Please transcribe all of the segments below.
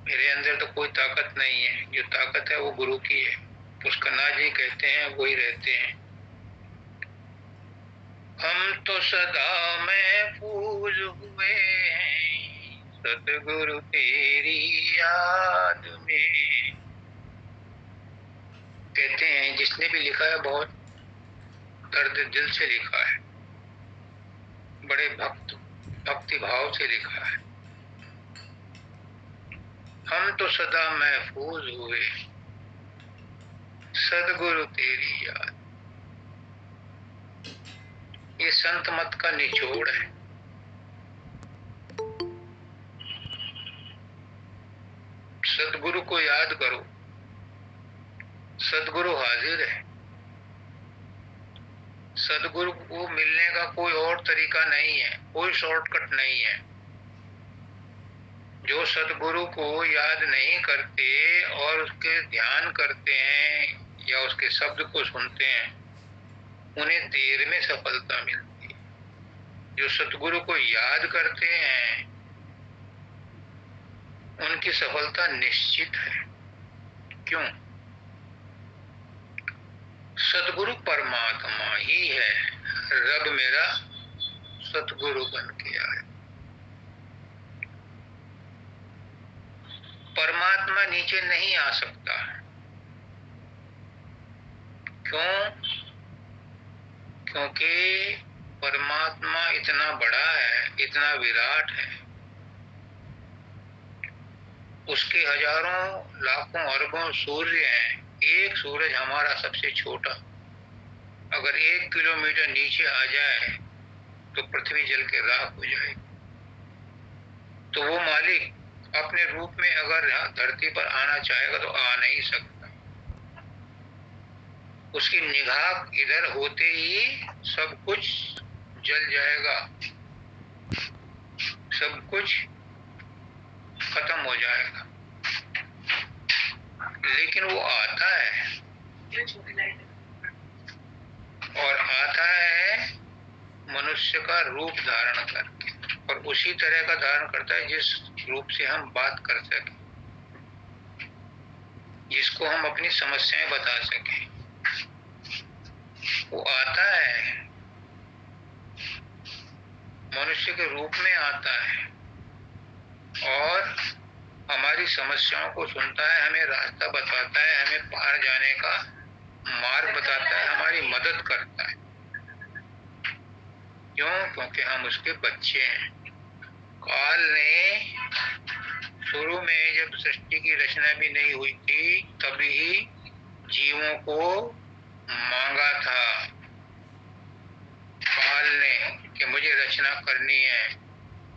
मेरे अंदर तो कोई ताकत नहीं है, जो ताकत है वो गुरु की है। पुष्करनाथ जी कहते हैं वही रहते हैं। हम तो सदा महफूज हुए हैं सतगुरु तेरी याद में। कहते हैं जिसने भी लिखा है बहुत दर्द दिल से लिखा है, बड़े भक्ति भाव से लिखा है। हम तो सदा महफूज हुए सदगुरु तेरी याद। ये संत मत का निचोड़ है। सदगुरु को याद करो, सदगुरु हाजिर है। सदगुरु को मिलने का कोई और तरीका नहीं है, कोई शॉर्टकट नहीं है। जो सदगुरु को याद नहीं करते और उसके ध्यान करते हैं या उसके शब्द को सुनते हैं, उन्हें देर में सफलता मिलती है। जो सतगुरु को याद करते हैं उनकी सफलता निश्चित है। क्यों? सतगुरु परमात्मा ही है। रब मेरा सतगुरु बन के आए। परमात्मा नीचे नहीं आ सकता। क्यों? क्योंकि परमात्मा इतना बड़ा है, इतना विराट है। उसके हजारों लाखों अरबों सूर्य हैं, एक सूरज हमारा सबसे छोटा अगर 1 किलोमीटर नीचे आ जाए तो पृथ्वी जल के राख हो जाएगी। तो वो मालिक अपने रूप में अगर धरती पर आना चाहेगा तो आ नहीं सकता। उसकी निगाह इधर होते ही सब कुछ जल जाएगा, सब कुछ खत्म हो जाएगा। लेकिन वो आता है और आता है मनुष्य का रूप धारण करके, और उसी तरह का धारण करता है जिस रूप से हम बात कर सके, जिसको हम अपनी समस्याएं बता सके। वो आता है, मनुष्य के रूप में आता है और हमारी समस्याओं को सुनता है, हमें रास्ता बताता है, हमें पार जाने का मार्ग बताता है, हमारी मदद करता है। क्यों? क्योंकि हम उसके बच्चे हैं। काल ने शुरू में जब सृष्टि की रचना भी नहीं हुई थी तभी जीवों को मांगा था काल ने कि मुझे रचना करनी है,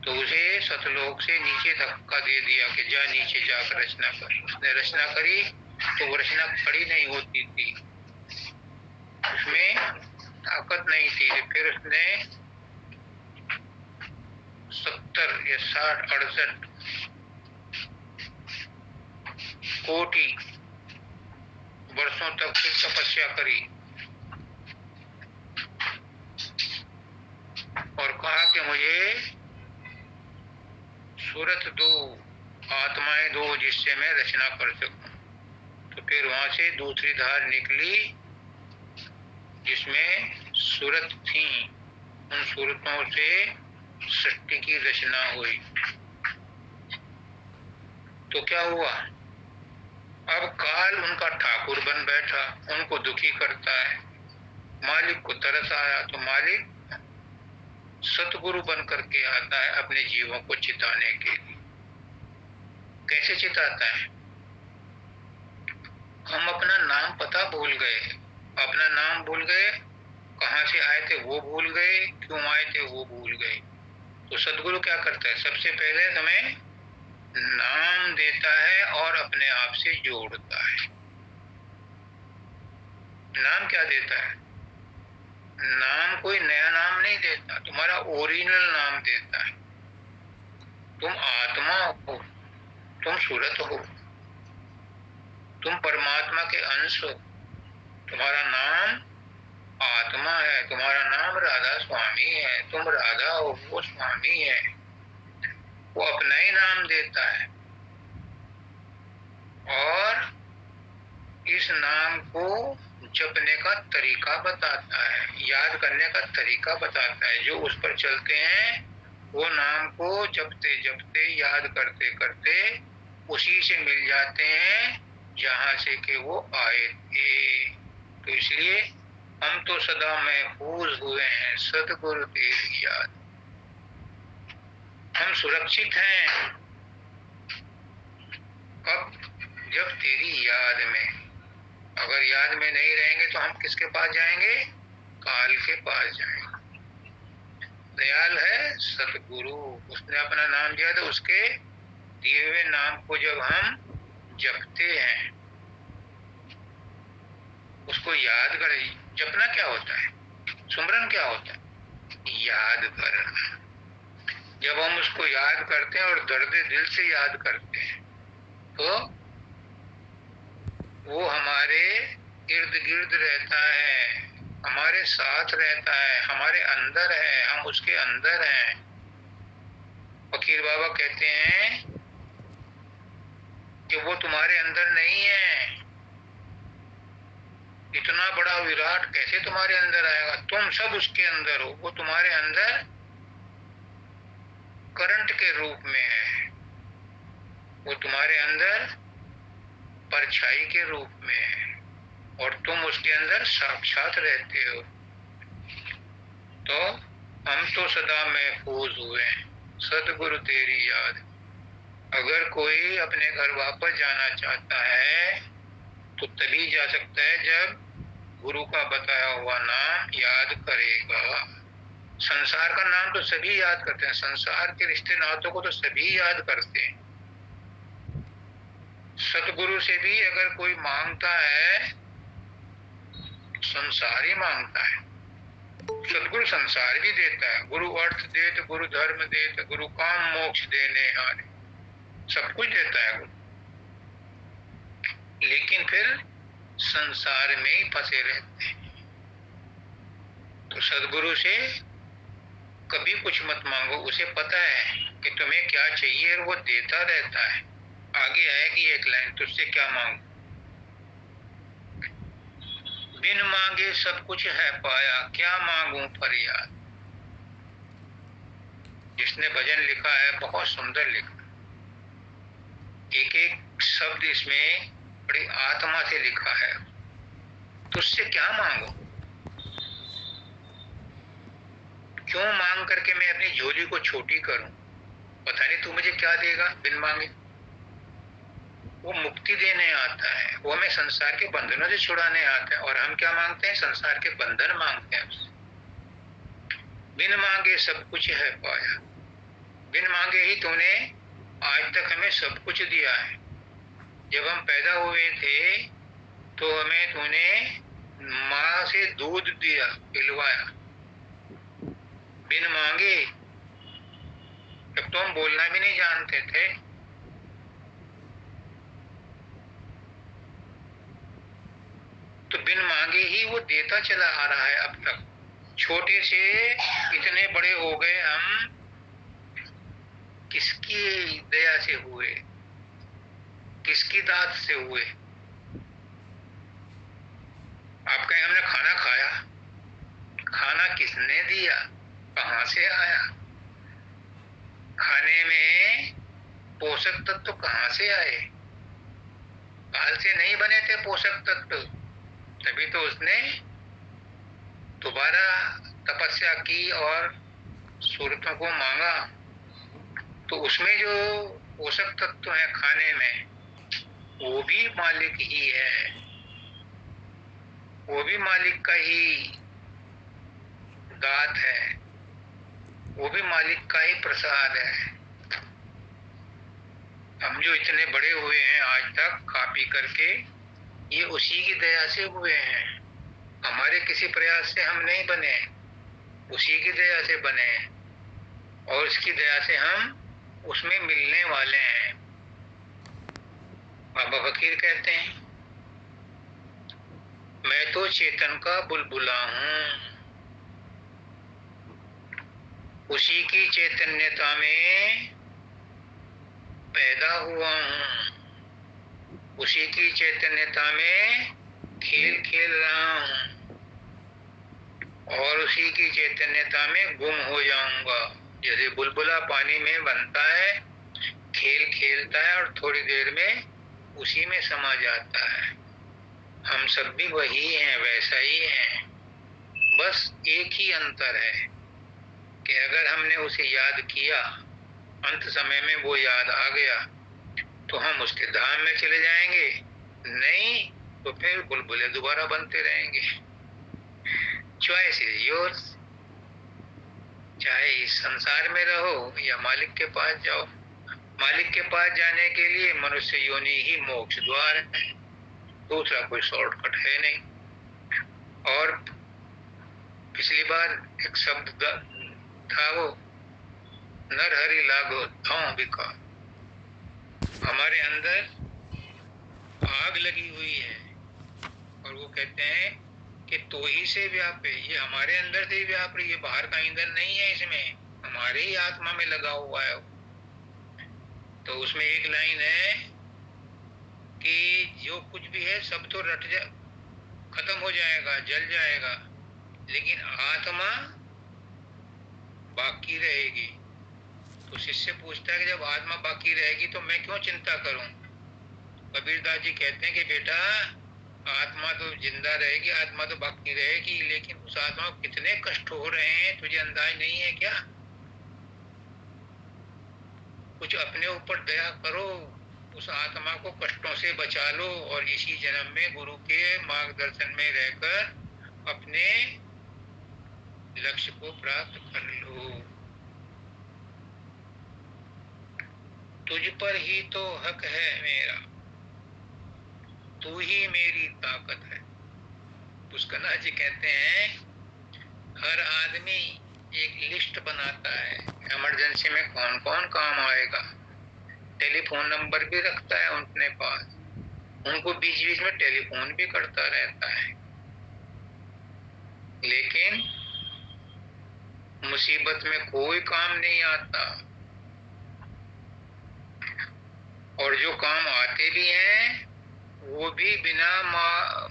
तो उसे सतलोक से नीचे धक्का दे दिया कि जा नीचे जाकर रचना कर। उसने रचना करी तो वो रचना खड़ी नहीं होती थी, उसमें ताकत नहीं थी। फिर उसने 70 या 60 68 कोटि वर्षों तक फिर तपस्या करी और कहा कि मुझे सूरत दो, आत्माएं दो, जिससे मैं रचना कर सकूं। तो फिर वहां से दूसरी धार निकली जिसमें सूरत थी। उन सूरतों से सृष्टि की रचना हुई। तो क्या हुआ? अब काल उनका ठाकुर बन बैठा, उनको दुखी करता है। मालिक को तरस आया तो मालिक सतगुरु बन करके आता है अपने जीवों को चिताने के लिए। कैसे चिताता है? हम अपना नाम पता भूल गए, अपना नाम भूल गए, कहां से आए थे वो भूल गए, क्यों आए थे वो भूल गए। तो सतगुरु क्या करता है? सबसे पहले हमें नाम देता है और अपने आप से जोड़ता है। नाम क्या देता है? नाम कोई नया नाम नहीं देता, तुम्हारा ओरिजिनल नाम देता है। तुम आत्मा हो, तुम सूरत हो, तुम परमात्मा के अंश हो। तुम्हारा नाम आत्मा है, तुम्हारा नाम राधा स्वामी है, तुम राधा हो, वो स्वामी है। वो अपना ही नाम देता है। और इस नाम को जपने का तरीका बताता है, याद करने का तरीका बताता है। जो उस पर चलते हैं वो नाम को जपते जपते याद करते करते उसी से मिल जाते हैं जहां से कि वो आए थे। तो इसलिए हम तो सदा महफूज हुए हैं सतगुरु तेरी याद। हम सुरक्षित हैं कब? जब तेरी याद में। अगर याद में नहीं रहेंगे तो हम किसके पास जाएंगे? काल के पास जाएंगे। दयाल है सतगुरु, उसने अपना नाम दिया तो उसके दिए हुए नाम को जब हम जपते हैं, उसको याद करें। जपना क्या होता है? सुमरन क्या होता है? याद करना। जब हम उसको याद करते हैं और दर्द दिल से याद करते हैं तो वो हमारे इर्द गिर्द रहता है, हमारे साथ रहता है, हमारे अंदर है, हम उसके अंदर हैं। फकीर बाबा कहते हैं कि वो तुम्हारे अंदर नहीं है। इतना बड़ा विराट कैसे तुम्हारे अंदर आएगा? तुम सब उसके अंदर हो। वो तुम्हारे अंदर करंट के रूप में है, वो तुम्हारे अंदर परछाई के रूप में है और तुम उसके अंदर साक्षात रहते हो। तो हम तो सदा महफूज हुए हैं सतगुरु तेरी याद। अगर कोई अपने घर वापस जाना चाहता है तो तभी जा सकता है जब गुरु का बताया हुआ नाम याद करेगा। संसार का नाम तो सभी याद करते हैं, संसार के रिश्ते नातों को तो सभी याद करते हैं। सतगुरु से भी अगर कोई मांगता है, संसार ही मांगता है। सतगुरु संसार भी देता है। गुरु अर्थ देत गुरु धर्म देत गुरु काम मोक्ष देने हारे, सब कुछ देता है गुरु। लेकिन फिर संसार में ही फंसे रहते हैं। तो सतगुरु से कभी कुछ मत मांगो, उसे पता है कि तुम्हें क्या चाहिए और वो देता रहता है। आगे आएगी एक लाइन, तुझसे क्या मांगू? बिन मांगे सब कुछ है पाया, क्या मांगू फरियाद। जिसने भजन लिखा है बहुत सुंदर लिखा, एक एक शब्द इसमें बड़ी आत्मा से लिखा है। तुझसे क्या मांगू? क्यों मांग करके मैं अपनी झोली को छोटी करूं? पता नहीं तू मुझे क्या देगा बिन मांगे। वो मुक्ति देने आता है, वो हमें संसार के बंधनों से छुड़ाने आता है। और हम क्या मांगते हैं? संसार के बंधन मांगते हैं उससे। बिन मांगे सब कुछ है पाया, बिन मांगे ही तूने आज तक हमें सब कुछ दिया है। जब हम पैदा हुए थे तो हमें तूने माँ से दूध दिया, पिलवाया बिन मांगे। जब तो हम बोलना भी नहीं जानते थे, तो बिन मांगे ही वो देता चला आ रहा है अब तक। छोटे से इतने बड़े हो गए हम, किसकी दया से हुए? किसकी दात से हुए? आप कहें हमने खाना खाया, खाना किसने दिया? कहां से आया? खाने में पोषक तत्व कहां से आए? काल से नहीं बने थे पोषक तत्व, तभी तो उसने दोबारा तपस्या की और सूरतों को मांगा। तो उसमें जो पोषक तत्व है खाने में, वो भी मालिक ही है, वो भी मालिक का ही दात है, वो भी मालिक का ही प्रसाद है। हम जो इतने बड़े हुए हैं आज तक खा पी करके, ये उसी की दया से हुए हैं। हमारे किसी प्रयास से हम नहीं बने, उसी की दया से बने और इसकी दया से हम उसमें मिलने वाले हैं। बाबा फकीर कहते हैं, मैं तो चेतन का बुलबुला हूं, उसी की चैतन्यता में पैदा हुआ हूं। उसी की चैतन्यता में खेल खेल रहा हूँ और उसी की चैतन्यता में गुम हो जाऊंगा। जैसे बुलबुला पानी में बनता है, खेल खेलता है और थोड़ी देर में उसी में समा जाता है। हम सब भी वही हैं, वैसा ही हैं। बस एक ही अंतर है कि अगर हमने उसे याद किया, अंत समय में वो याद आ गया, तो हम उसके धाम में चले जाएंगे, नहीं तो फिर बुलबुले दोबारा बनते रहेंगे। Choice is yours. चाहे इस संसार में रहो या मालिक के पास जाओ। मालिक के पास जाने के लिए मनुष्य योनि ही मोक्ष द्वार है, दूसरा कोई शॉर्टकट है नहीं। और पिछली बार एक शब्द था, वो नरहरि लागो धाम बिका। हमारे अंदर आग लगी हुई है और वो कहते हैं कि तो ही से व्याप है। ये हमारे अंदर से ही व्याप रही है, बाहर का ईंधन नहीं है इसमें, हमारे ही आत्मा में लगा हुआ है। तो उसमें एक लाइन है कि जो कुछ भी है सब तो खत्म हो जाएगा, जल जाएगा, लेकिन आत्मा बाकी रहेगी। तो शिष्य पूछता है कि जब आत्मा बाकी रहेगी तो मैं क्यों चिंता करूं? कबीरदास जी कहते हैं कि बेटा, आत्मा तो जिंदा रहेगी, आत्मा तो बाकी रहेगी, लेकिन उस आत्मा को कितने कष्ट हो रहे हैं तुझे अंदाज नहीं है क्या? कुछ अपने ऊपर दया करो, उस आत्मा को कष्टों से बचा लो और इसी जन्म में गुरु के मार्गदर्शन में रहकर अपने लक्ष्य को प्राप्त कर लो। तुझ पर ही तो हक है मेरा, तू ही मेरी ताकत है। पुष्करनाथ जी कहते हैं हर आदमी एक लिस्ट बनाता है, इमरजेंसी में कौन कौन काम आएगा। टेलीफोन नंबर भी रखता है अपने पास, उनको बीच बीच में टेलीफोन भी करता रहता है। लेकिन मुसीबत में कोई काम नहीं आता, और जो काम आते भी हैं वो भी बिना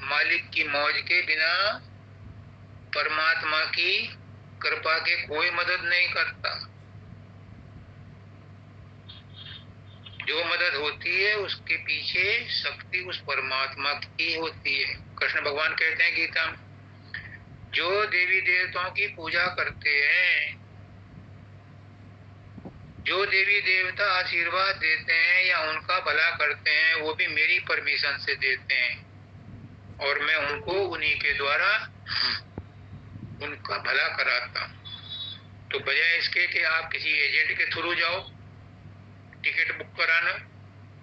मालिक की मौज के, बिना परमात्मा की कृपा के कोई मदद नहीं करता। जो मदद होती है उसके पीछे शक्ति उस परमात्मा की होती है। कृष्ण भगवान कहते हैं गीता में, जो देवी देवताओं की पूजा करते हैं, जो देवी देवता आशीर्वाद देते हैं या उनका भला करते हैं, वो भी मेरी परमिशन से देते हैं और मैं उनको उन्हीं के द्वारा उनका भला कराता हूं। तो बजाय इसके कि आप किसी एजेंट के थ्रू जाओ टिकट बुक कराना,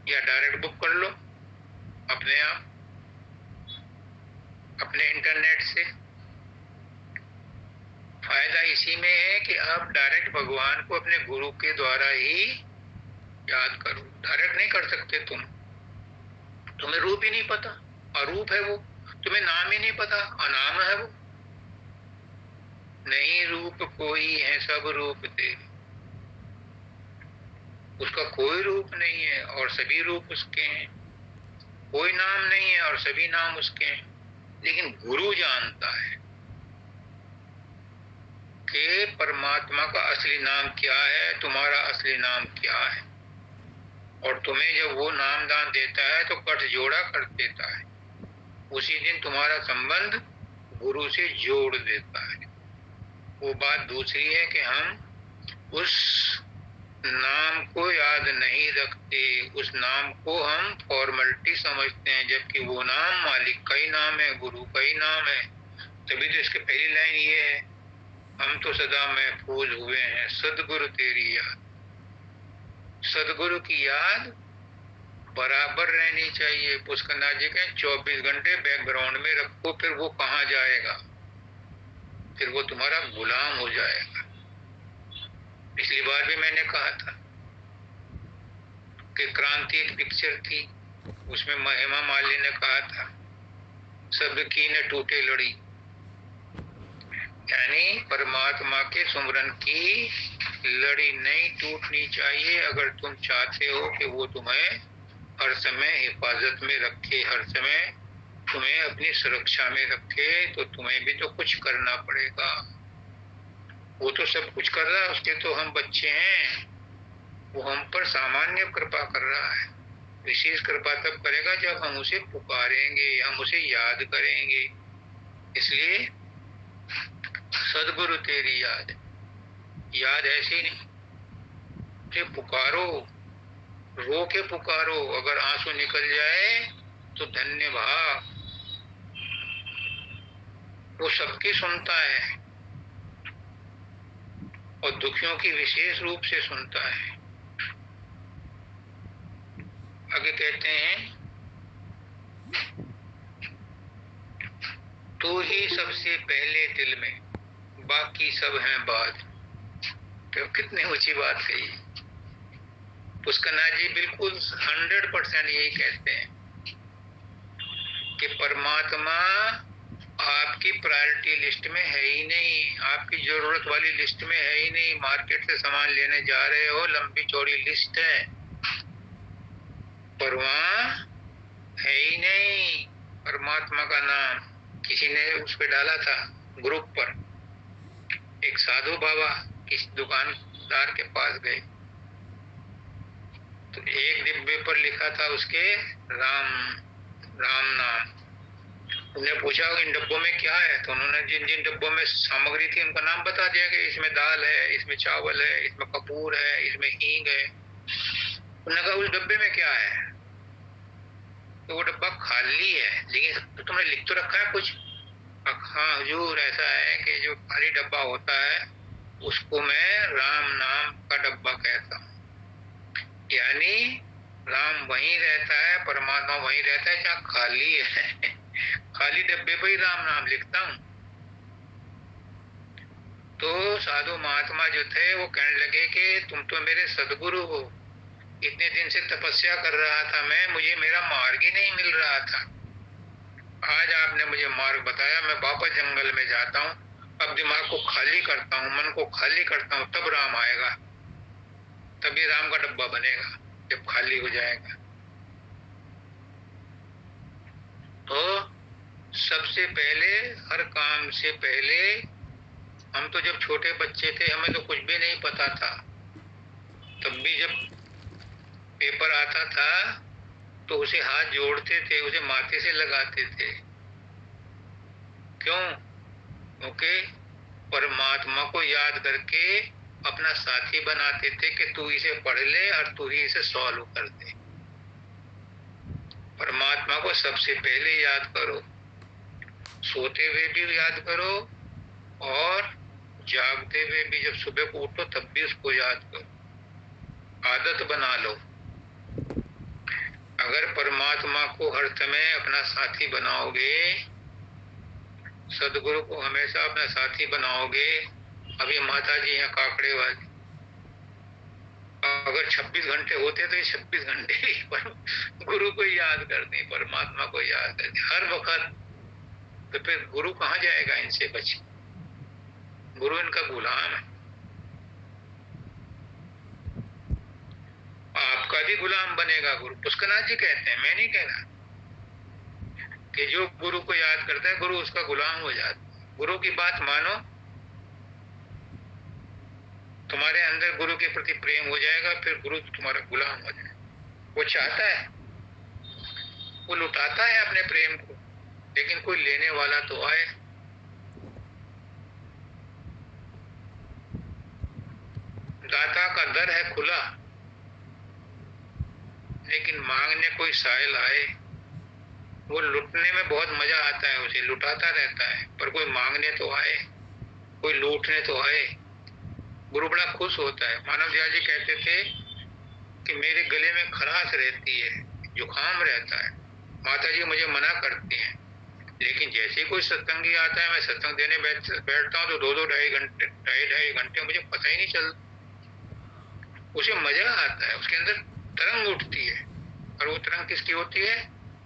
या डायरेक्ट बुक कर लो अपने आप अपने इंटरनेट से। फायदा इसी में है कि आप डायरेक्ट भगवान को अपने गुरु के द्वारा ही याद करो। डायरेक्ट नहीं कर सकते तुम, तुम्हें रूप ही नहीं पता, अरूप है वो। तुम्हें नाम ही नहीं पता, अनाम है वो। नहीं रूप कोई है सब रूप दे, उसका कोई रूप नहीं है और सभी रूप उसके हैं। कोई नाम नहीं है और सभी नाम उसके हैं। लेकिन गुरु जानता है कि परमात्मा का असली नाम क्या है, तुम्हारा असली नाम क्या है। और तुम्हें जब वो नाम दान देता है तो कट जोड़ा कर देता है, उसी दिन तुम्हारा संबंध गुरु से जोड़ देता है। वो बात दूसरी है कि हम उस नाम को याद नहीं रखते, उस नाम को हम फॉर्मेलिटी समझते हैं, जबकि वो नाम मालिक का ही नाम है, गुरु का ही नाम है। तभी तो इसके पहली लाइन ये है, हम तो सदा महफूज हुए हैं सदगुरु तेरी याद। सदगुरु की याद बराबर रहनी चाहिए। पुष्करनाथ जी कहें 24 घंटे बैकग्राउंड में रखो, फिर वो कहाँ जाएगा, फिर वो तुम्हारा गुलाम हो जाएगा। पिछली बार भी मैंने कहा था कि क्रांति एक पिक्चर थी, उसमें हेमा मालिनी ने कहा था सबकी न टूटे लड़ी, यानी परमात्मा के सुमरन की लड़ी नहीं टूटनी चाहिए अगर तुम चाहते हो कि वो तुम्हें हर समय हिफाजत में रखे, हर समय तुम्हें अपनी सुरक्षा में रखे, तो तुम्हें भी तो कुछ करना पड़ेगा। वो तो सब कुछ कर रहा है, उसके तो हम बच्चे हैं। वो हम पर सामान्य कृपा कर रहा है। विशेष कृपा तब करेगा जब हम उसे पुकारेंगे, हम उसे याद करेंगे। इसलिए सदगुरु तेरी याद, याद ऐसी नहीं कि पुकारो, रो के पुकारो, अगर आंसू निकल जाए तो धन्य भाग। वो सबकी सुनता है और दुखियों की विशेष रूप से सुनता है। आगे कहते हैं, तू ही सबसे पहले दिल में, बाकी सब हैं बाद। तो कितनी ऊंची बात कही। पुष्करनाथ जी बिल्कुल 100% यही कहते हैं कि परमात्मा आपकी प्रायोरिटी लिस्ट में है ही नहीं, आपकी जरूरत वाली लिस्ट में है ही नहीं। मार्केट से सामान लेने जा रहे हो, लंबी चौड़ी लिस्ट है, पर वहां है ही नहीं परमात्मा का नाम। किसी ने उस पे डाला था ग्रुप पर, एक साधु बाबा किसी दुकानदार के पास गए तो एक डिब्बे पर लिखा था उसके राम, राम नाम। उन्हें पूछा इन डब्बों में क्या है, तो उन्होंने जिन जिन डब्बों में सामग्री थी उनका नाम बता दिया कि इसमें दाल है, इसमें चावल है, इसमें कपूर है, इसमें हींग है। उन्होंने कहा उस डब्बे में क्या है, तो वो डब्बा खाली है, लेकिन तो तुमने लिख तो रखा है कुछ। हाँ हुजूर, ऐसा है कि जो खाली डब्बा होता है उसको मैं राम नाम का डब्बा कहता हूँ। यानी राम वहीं रहता है, परमात्मा वहीं रहता है जहाँ खाली है। खाली डब्बे पे ही राम नाम लिखता हूँ। तो साधु महात्मा जो थे वो कहने लगे कि तुम तो मेरे सदगुरु हो, इतने दिन से तपस्या कर रहा था मैं, मुझे मेरा मार्ग ही नहीं मिल रहा था। आज आपने मुझे मार्ग बताया, मैं वापस जंगल में जाता हूँ, अब दिमाग को खाली करता हूँ, मन को खाली करता हूँ, तब राम आएगा, तब ये राम का डब्बा बनेगा जब खाली हो जाएगा। तो सबसे पहले, हर काम से पहले, हम तो जब छोटे बच्चे थे हमें तो कुछ भी नहीं पता था, तब भी जब पेपर आता था तो उसे हाथ जोड़ते थे, उसे माथे से लगाते थे। क्यों? क्योंकि परमात्मा को याद करके अपना साथी बनाते थे कि तू इसे पढ़ ले और तू ही इसे सॉल्व कर दे। परमात्मा को सबसे पहले याद करो, सोते हुए भी याद करो और जागते हुए भी, जब सुबह को उठो तब भी उसको याद करो। आदत बना लो। अगर परमात्मा को हर समय अपना साथी बनाओगे, सदगुरु को हमेशा अपना साथी बनाओगे। अभी माता जी यहाँ काकड़े वाली, अगर 26 घंटे होते तो 26 घंटे ही पर गुरु को याद करते, परमात्मा को याद करते हर वक्त। तो फिर गुरु कहाँ जाएगा इनसे बच? गुरु इनका गुलाम है। आपका भी गुलाम बनेगा गुरु। पुष्करनाथ जी कहते हैं, मैं नहीं कह रहा, कि जो गुरु को याद करता है गुरु उसका गुलाम हो जाता है। गुरु की बात मानो, तुम्हारे अंदर गुरु के प्रति प्रेम हो जाएगा, फिर गुरु तुम्हारा गुलाम हो जाएगा। वो चाहता है, वो लुटाता है अपने प्रेम को, लेकिन कोई लेने वाला तो आए। दाता का दर है खुला, लेकिन मांगने कोई साइल आए। वो लुटने में बहुत मजा आता है, उसे लुटाता रहता है, पर कोई मांगने तो आए, कोई लूटने तो आए। गुरु बड़ा खुश होता है। मानव दयाल जी कहते थे कि मेरे गले में खराश रहती है, जुकाम रहता है, माता जी मुझे मना करती हैं, लेकिन जैसे कोई सत्संगी आता है, मैं सत्संग देने बैठता हूँ तो 2-2 ढाई घंटे मुझे पता ही नहीं चलता। उसे मजा आता है, उसके अंदर तरंग उठती है। और वो तरंग किसकी होती है?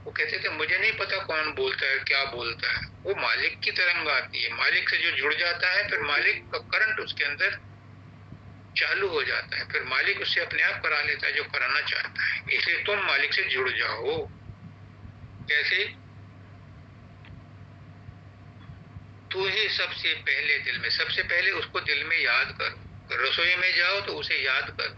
वो कहते थे मुझे नहीं पता कौन बोलता है, क्या बोलता है, वो मालिक की तरंग आती है। मालिक से जो जुड़ जाता है, फिर मालिक का करंट उसके अंदर चालू हो जाता है, फिर मालिक उससे अपने आप करा लेता है जो कराना चाहता है। इसलिए तुम मालिक से जुड़ जाओ। कैसे? तू ही सबसे पहले दिल में, सबसे पहले उसको दिल में याद करो। रसोई में जाओ तो उसे याद करो,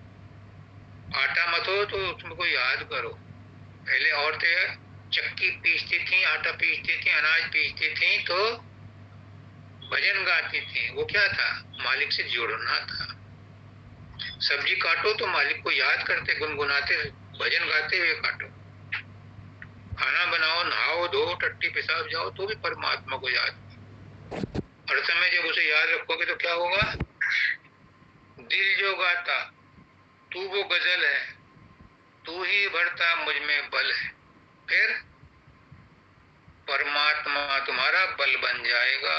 आटा मथो तो उसको याद करो। पहले औरतें चक्की पीसती थी, आटा पीसती थी, अनाज पीसती थी तो भजन गाती थी। वो क्या था? मालिक से जुड़ना था। सब्जी काटो तो मालिक को याद करते, गुनगुनाते, भजन गाते हुए काटो। खाना बनाओ, नहाओ धो, टट्टी पेशाब जाओ तो भी परमात्मा को याद। हर समय जब उसे याद रखोगे तो क्या होगा? दिल जो गाता तू वो गजल है, तू ही भरता मुझ में बल है। फिर परमात्मा तुम्हारा बल बन जाएगा।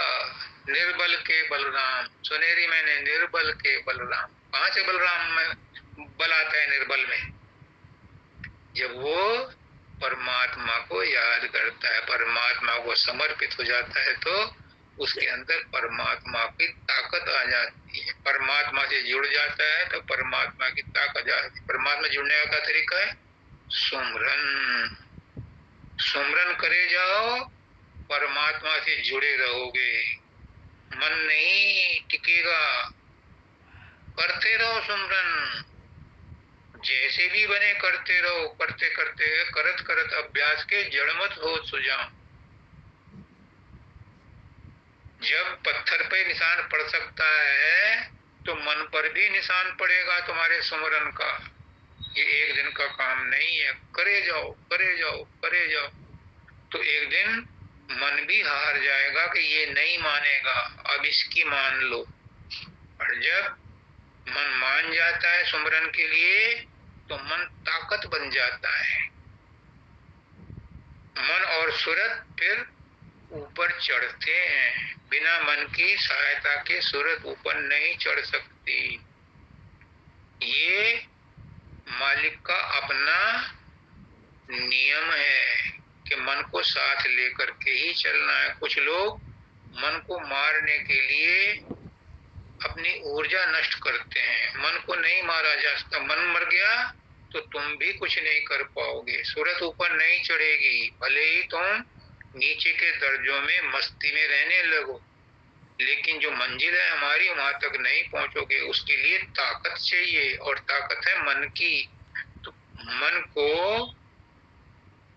निर्बल के बलराम, सुनेरी मैंने निर्बल के बलराम। कहां से बलराम में बल आता है? निर्बल में। जब वो परमात्मा को याद करता है, परमात्मा को समर्पित हो जाता है तो उसके अंदर परमात्मा की ताकत आ जाती है। परमात्मा से जुड़ जाता है तो परमात्मा की ताकत आ जाती है। परमात्मा जुड़ने का तरीका है सुमरन। सुमरन करे जाओ, परमात्मा से जुड़े रहोगे। मन नहीं टिकेगा, करते रहो सुमरन। जैसे भी बने करते रहो, करते करते करत करत अभ्यास के जड़ मत हो सुजान। जब पत्थर पे निशान पड़ सकता है तो मन पर भी निशान पड़ेगा तुम्हारे सुमरन का। ये एक दिन का काम नहीं है, करे जाओ करे जाओ करे जाओ। तो एक दिन मन भी हार जाएगा कि ये नहीं मानेगा, अब इसकी मान लो। और जब मन मान जाता है सुमरन के लिए तो मन ताकत बन जाता है। मन और सूरत फिर ऊपर चढ़ते हैं। बिना मन की सहायता के सूरत ऊपर नहीं चढ़ सकती। ये मालिक का अपना नियम है कि मन को साथ लेकर के ही चलना है। कुछ लोग मन को मारने के लिए अपनी ऊर्जा नष्ट करते हैं। मन को नहीं मारा जा सकता। मन मर गया तो तुम भी कुछ नहीं कर पाओगे, सूरत ऊपर नहीं चढ़ेगी। भले ही तुम नीचे के दर्जों में मस्ती में रहने लगो, लेकिन जो मंजिल है हमारी वहां तक नहीं पहुंचोगे। उसके लिए ताकत चाहिए, और ताकत है मन की। तो मन को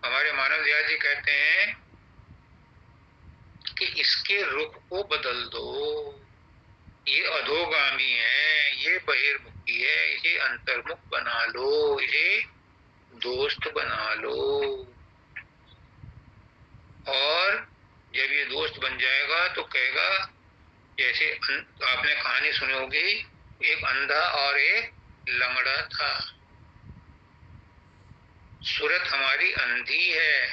हमारे मानव दयाल जी कहते हैं कि इसके रुख को बदल दो। ये अधोगामी है, ये बहिर्मुखी है, इसे अंतर्मुख बना लो, इसे दोस्त बना लो। और जब ये दोस्त बन जाएगा तो कहेगा, जैसे आपने कहानी सुनी होगी, एक अंधा और एक लंगड़ा था। सूरत हमारी अंधी है,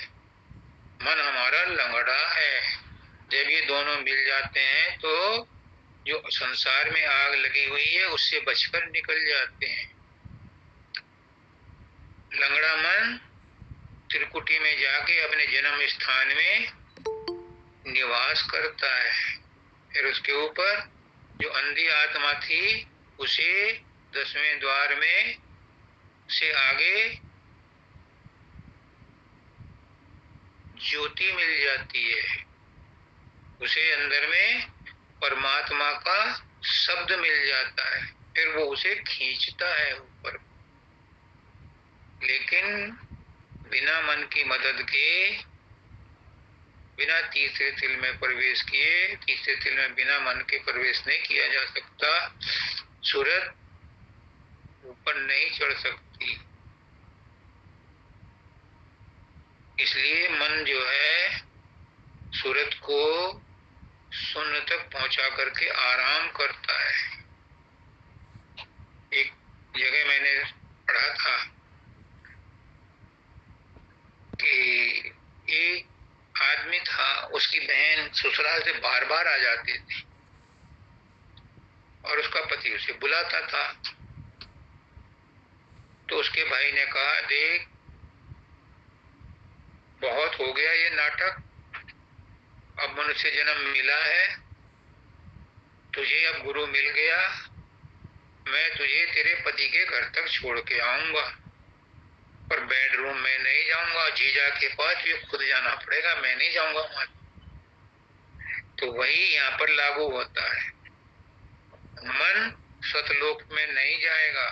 मन हमारा लंगड़ा है। जब ये दोनों मिल जाते हैं तो जो संसार में आग लगी हुई है उससे बचकर निकल जाते हैं। लंगड़ा मन त्रिकुटी में जाके अपने जन्म स्थान में निवास करता है। फिर उसके ऊपर जो अंधी आत्मा थी उसे 10वें द्वार में से आगे ज्योति मिल जाती है। उसे अंदर में परमात्मा का शब्द मिल जाता है, फिर वो उसे खींचता है ऊपर। लेकिन बिना मन की मदद के, बिना तीसरे तिल में प्रवेश किए, तीसरे तिल में बिना मन के प्रवेश नहीं किया जा सकता। सूरत ऊपर नहीं चढ़ सकती। इसलिए मन जो है सूरत को शून्य तक पहुंचा करके आराम करता है। एक जगह मैंने पढ़ा था कि एक आदमी था, उसकी बहन ससुराल से बार बार आ जाती थी और उसका पति उसे बुलाता था। तो उसके भाई ने कहा, देख बहुत हो गया ये नाटक, अब मनुष्य जन्म मिला है, तुझे अब गुरु मिल गया, मैं तुझे तेरे पति के घर तक छोड़ के आऊंगा, पर बेडरूम में नहीं जाऊंगा, जीजा के पास ये खुद जाना पड़ेगा, मैं नहीं जाऊंगा वहां। तो वही यहाँ पर लागू होता है। मन सतलोक में नहीं जाएगा,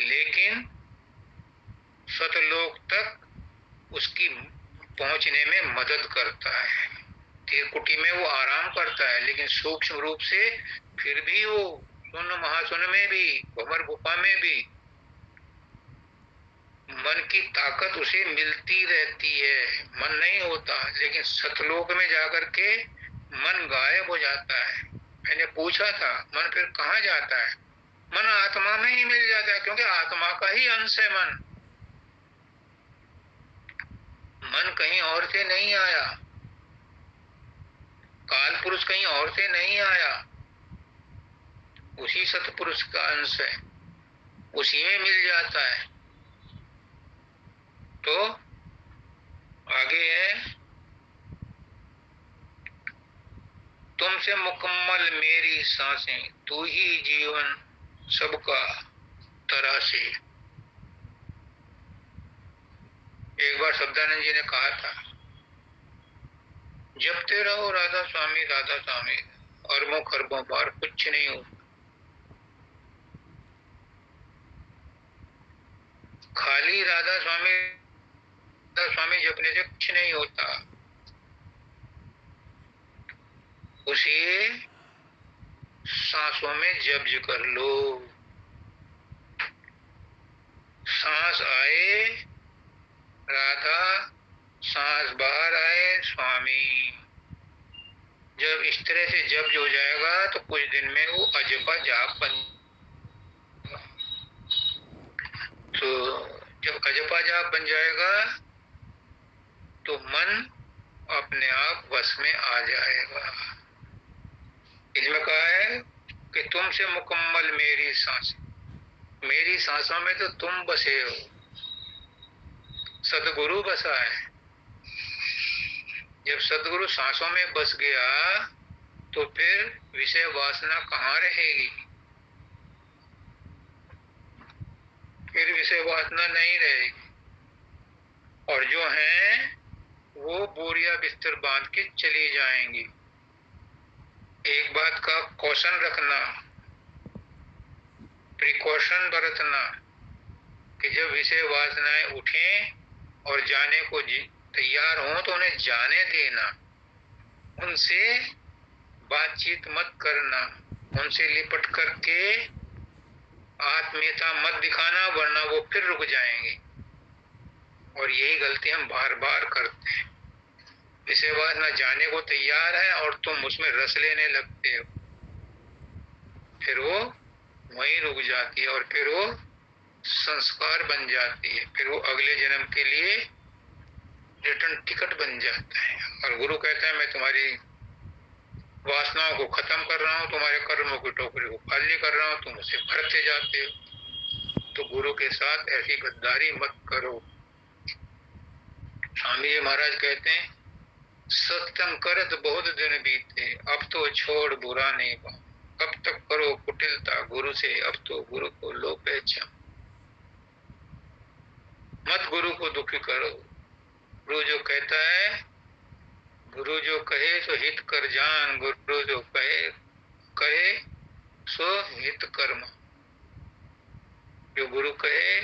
लेकिन सतलोक तक उसकी पहुंचने में मदद करता है। त्रिकुटी में वो आराम करता है, लेकिन सूक्ष्म रूप से फिर भी वो शून्य महाशून्य में भी, भंवर गुफा में भी मन की ताकत उसे मिलती रहती है। मन नहीं होता, लेकिन सतलोक में जाकर के मन गायब हो जाता है। मैंने पूछा था मन फिर कहाँ जाता है? मन आत्मा में ही मिल जाता है, क्योंकि आत्मा का ही अंश है मन। मन कहीं और से नहीं आया, काल पुरुष कहीं और से नहीं आया, उसी सतपुरुष का अंश है, उसी में मिल जाता है। तो आगे है, तुमसे मुकम्मल मेरी सांसें, तू ही जीवन सबका तरासे। एक बार शब्दानंद जी ने कहा था, जपते रहो राधा स्वामी राधा स्वामी, अरबों खरबों बार कुछ नहीं हो, खाली राधा स्वामी जपने से कुछ नहीं होता। उसे सांसों में जब्ज कर लो। सांस आए राधा, सांस बाहर आए स्वामी। जब इस तरह से जब्ज हो जाएगा तो कुछ दिन में वो अजपा जाप बन। तो जब अजपा जाप बन जाएगा तो मन अपने आप वश में आ जाएगा। इसमें कहा है कि तुमसे मुकम्मल मेरी सांसें, मेरी सांसों में तो तुम बसे हो, सदगुरु बसा है। जब सदगुरु सांसों में बस गया तो फिर विषय वासना कहाँ रहेगी? फिर विषय वासना नहीं रहेगी, और जो है वो बोरिया बिस्तर बांध के चली जाएंगी। एक बात का कौशन रखना, प्रिकॉशन बरतना, कि जब विषय वासनाएं उठें और जाने को तैयार हों तो उन्हें जाने देना, उनसे बातचीत मत करना, उनसे लिपट करके आत्मीयता मत दिखाना, वरना वो फिर रुक जाएंगे। और यही गलती हम बार बार करते हैं। विषय वासना जाने को तैयार है और तुम उसमें रस लेने लगते हो, फिर वो वहीं रुक जाती है और फिर वो संस्कार बन जाती है, फिर वो अगले जन्म के लिए रिटर्न टिकट बन जाता है। और गुरु कहता है मैं तुम्हारी वासनाओं को खत्म कर रहा हूँ, तुम्हारे कर्मों की टोकरी को खाली कर रहा हूँ, तुम उसे भरते जाते हो। तो गुरु के साथ ऐसी गद्दारी मत करो। स्वामी जी महाराज कहते हैं, सत्संग करत बहुत दिन बीते, अब तो छोड़ बुरा नहीं पाओ, कब तक करो कुटिलता गुरु से, अब तो गुरु को लो पहचान। मत गुरु को दुखी करो। गुरु जो कहता है, गुरु जो कहे सो हित कर जान, गुरु जो कहे सो हित कर्म। जो गुरु कहे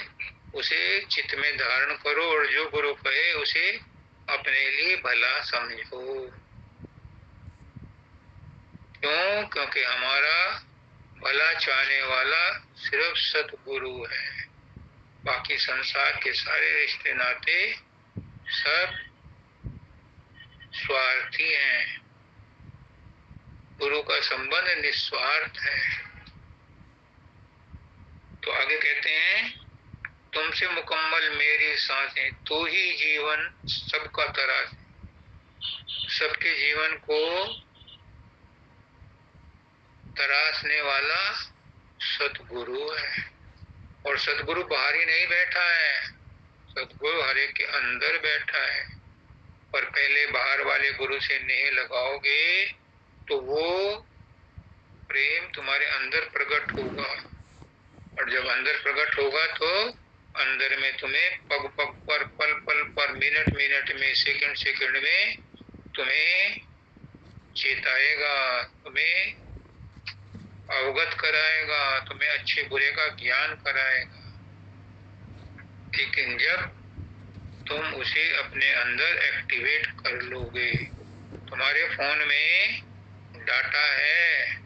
उसे चित्त में धारण करो, और जो गुरु कहे उसे अपने लिए भला समझो। क्यों? क्योंकि हमारा भला चाहने वाला सिर्फ सतगुरु है। बाकी संसार के सारे रिश्ते नाते सब स्वार्थी हैं। गुरु का संबंध निस्वार्थ है। तो आगे कहते हैं, तुमसे मुकम्मल मेरी सांसें, तू ही जीवन सबका तराश। सबके जीवन को तराशने वाला सतगुरु है। और सतगुरु बाहर ही नहीं बैठा है, सतगुरु हर एक के अंदर बैठा है। पर पहले बाहर वाले गुरु से नेह लगाओगे तो वो प्रेम तुम्हारे अंदर प्रकट होगा। और जब अंदर प्रकट होगा तो अंदर में तुम्हें पग पग पर, पल पल पर, मिनट मिनट में, सेकंड सेकंड में तुम्हें चेताएगा, तुम्हें अवगत कराएगा, तुम्हें अच्छे बुरे का ज्ञान कराएगा। लेकिन जब तुम उसे अपने अंदर एक्टिवेट कर लोगे, तुम्हारे फोन में डाटा है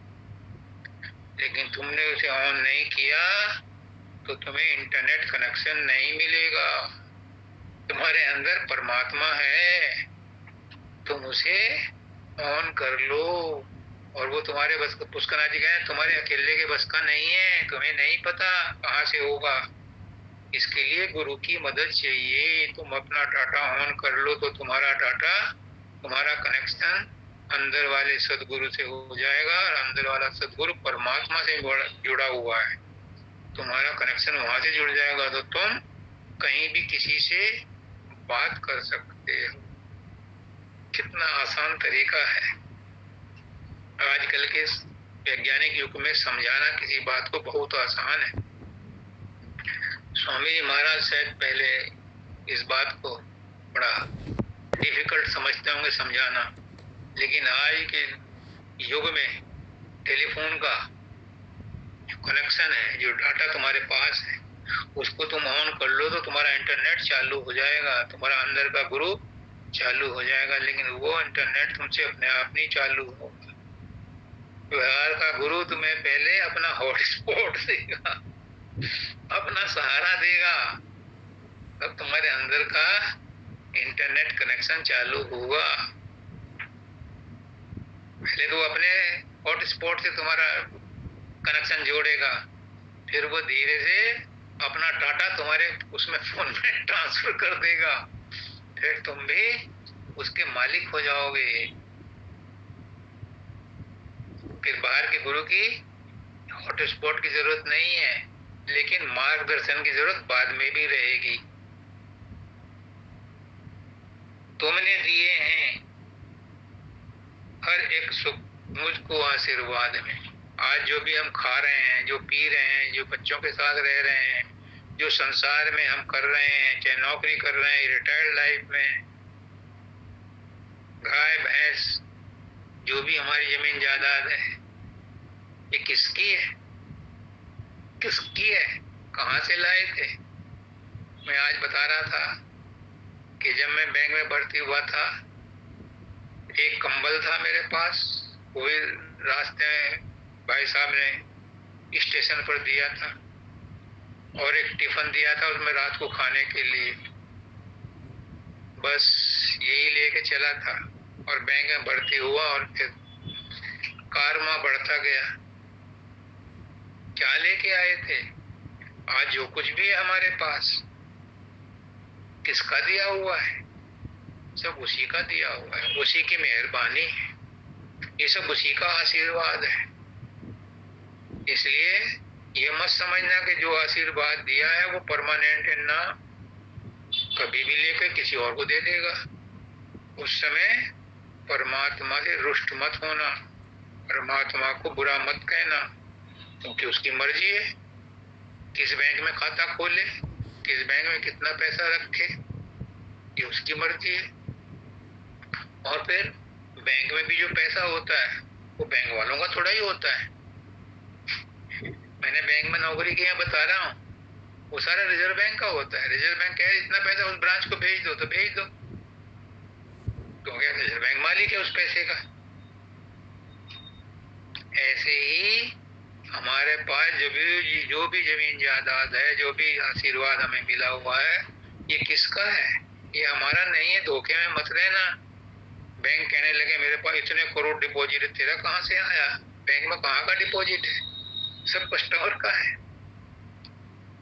लेकिन तुमने उसे ऑन नहीं किया तो तुम्हें इंटरनेट कनेक्शन नहीं मिलेगा। तुम्हारे अंदर परमात्मा है, तुम उसे ऑन कर लो और वो तुम्हारे बस का, पुष्कराज जी कहें तुम्हारे अकेले के बस का नहीं है, तुम्हें नहीं पता कहाँ से होगा, इसके लिए गुरु की मदद चाहिए। तुम अपना डाटा ऑन कर लो तो तुम्हारा डाटा, तुम्हारा कनेक्शन अंदर वाले सदगुरु से हो जाएगा और अंदर वाला सदगुरु परमात्मा से जुड़ा हुआ है, तुम्हारा कनेक्शन वहां से जुड़ जाएगा तो तुम कहीं भी किसी से बात कर सकते हो। कितना आसान तरीका है। आजकल के वैज्ञानिक युग में समझाना किसी बात को बहुत आसान है। स्वामी जी महाराज शायद पहले इस बात को बड़ा डिफिकल्ट समझते होंगे समझाना, लेकिन आज के युग में टेलीफोन का जो कनेक्शन है, जो डाटा तुम्हारे पास है, उसको तुम ऑन कर लो तो तुम्हारा इंटरनेट चालू हो जाएगा, तुम्हारा अंदर का गुरु चालू हो जाएगा। लेकिन वो इंटरनेट तुमसे अपने आप नहीं चालू होगा। व्यवहार का गुरु तुम्हें पहले अपना हॉटस्पॉट देगा, अपना सहारा देगा, तब तुम्हारे अंदर का इंटरनेट कनेक्शन चालू होगा। पहले तो अपने हॉटस्पॉट से तुम्हारा कनेक्शन जोड़ेगा, फिर वो धीरे से अपना डाटा तुम्हारे उसमें फोन में ट्रांसफर कर देगा, फिर तुम भी उसके मालिक हो जाओगे। फिर बाहर के गुरु की हॉटस्पॉट की जरूरत नहीं है, लेकिन मार्गदर्शन की जरूरत बाद में भी रहेगी। तुमने दिए हैं हर एक सुख मुझको आशीर्वाद में। आज जो भी हम खा रहे हैं, जो पी रहे हैं, जो बच्चों के साथ रह रहे हैं, जो संसार में हम कर रहे हैं, चाहे नौकरी कर रहे हैं, रिटायर्ड लाइफ में, गाय भैंस, जो भी हमारी जमीन जायदाद है, ये किसकी है? किसकी है? कहाँ से लाए थे? मैं आज बता रहा था कि जब मैं बैंक में भर्ती हुआ था, एक कंबल था मेरे पास, वो रास्ते में भाई साहब ने स्टेशन पर दिया था, और एक टिफिन दिया था उसमें रात को खाने के लिए। बस यही लेके चला था और बैंक में भर्ती हुआ और फिर कारवां बढ़ता गया। क्या लेके आए थे? आज जो कुछ भी है हमारे पास, किसका दिया हुआ है? सब उसी का दिया हुआ है, उसी की मेहरबानी है, ये सब उसी का आशीर्वाद है। इसलिए ये मत समझना कि जो आशीर्वाद दिया है वो परमानेंट है, ना, कभी भी लेकर किसी और को दे देगा। उस समय परमात्मा से रुष्ट मत होना, परमात्मा को बुरा मत कहना, क्योंकि उसकी मर्जी है किस बैंक में खाता खोले, किस बैंक में कितना पैसा रखे, ये उसकी मर्जी है। और फिर बैंक में भी जो पैसा होता है वो बैंक वालों का थोड़ा ही होता है। मैंने बैंक में नौकरी की है, बता रहा हूँ, वो सारा रिजर्व बैंक का होता है। रिजर्व बैंक कहे इतना पैसा उस ब्रांच को भेज दो तो भेज दो, क्योंकि रिजर्व बैंक मालिक है उस पैसे का। ऐसे ही हमारे पास जो भी जमीन जायदाद है, जो भी आशीर्वाद हमें मिला हुआ है, ये किसका है? ये हमारा नहीं है। धोखे में मत रहना। बैंक कहने लगे मेरे पास इतने करोड़ डिपॉजिट है, तेरा कहाँ से आया? बैंक में कहाँ का डिपॉजिट है? सब कस्टमर का है,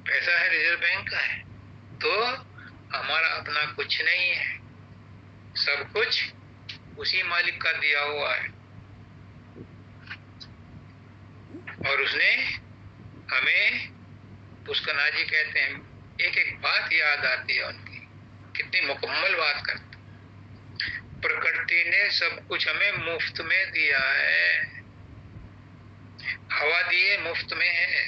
पैसा है रिजर्व बैंक का है। तो हमारा अपना कुछ नहीं है, सब कुछ उसी मालिक का दिया हुआ है। और उसने हमें, पुष्करनाथ जी कहते हैं, एक एक बात याद आती है उनकी, कितनी मुकम्मल बात करते। प्रकृति ने सब कुछ हमें मुफ्त में दिया है। हवा दिए मुफ्त में है,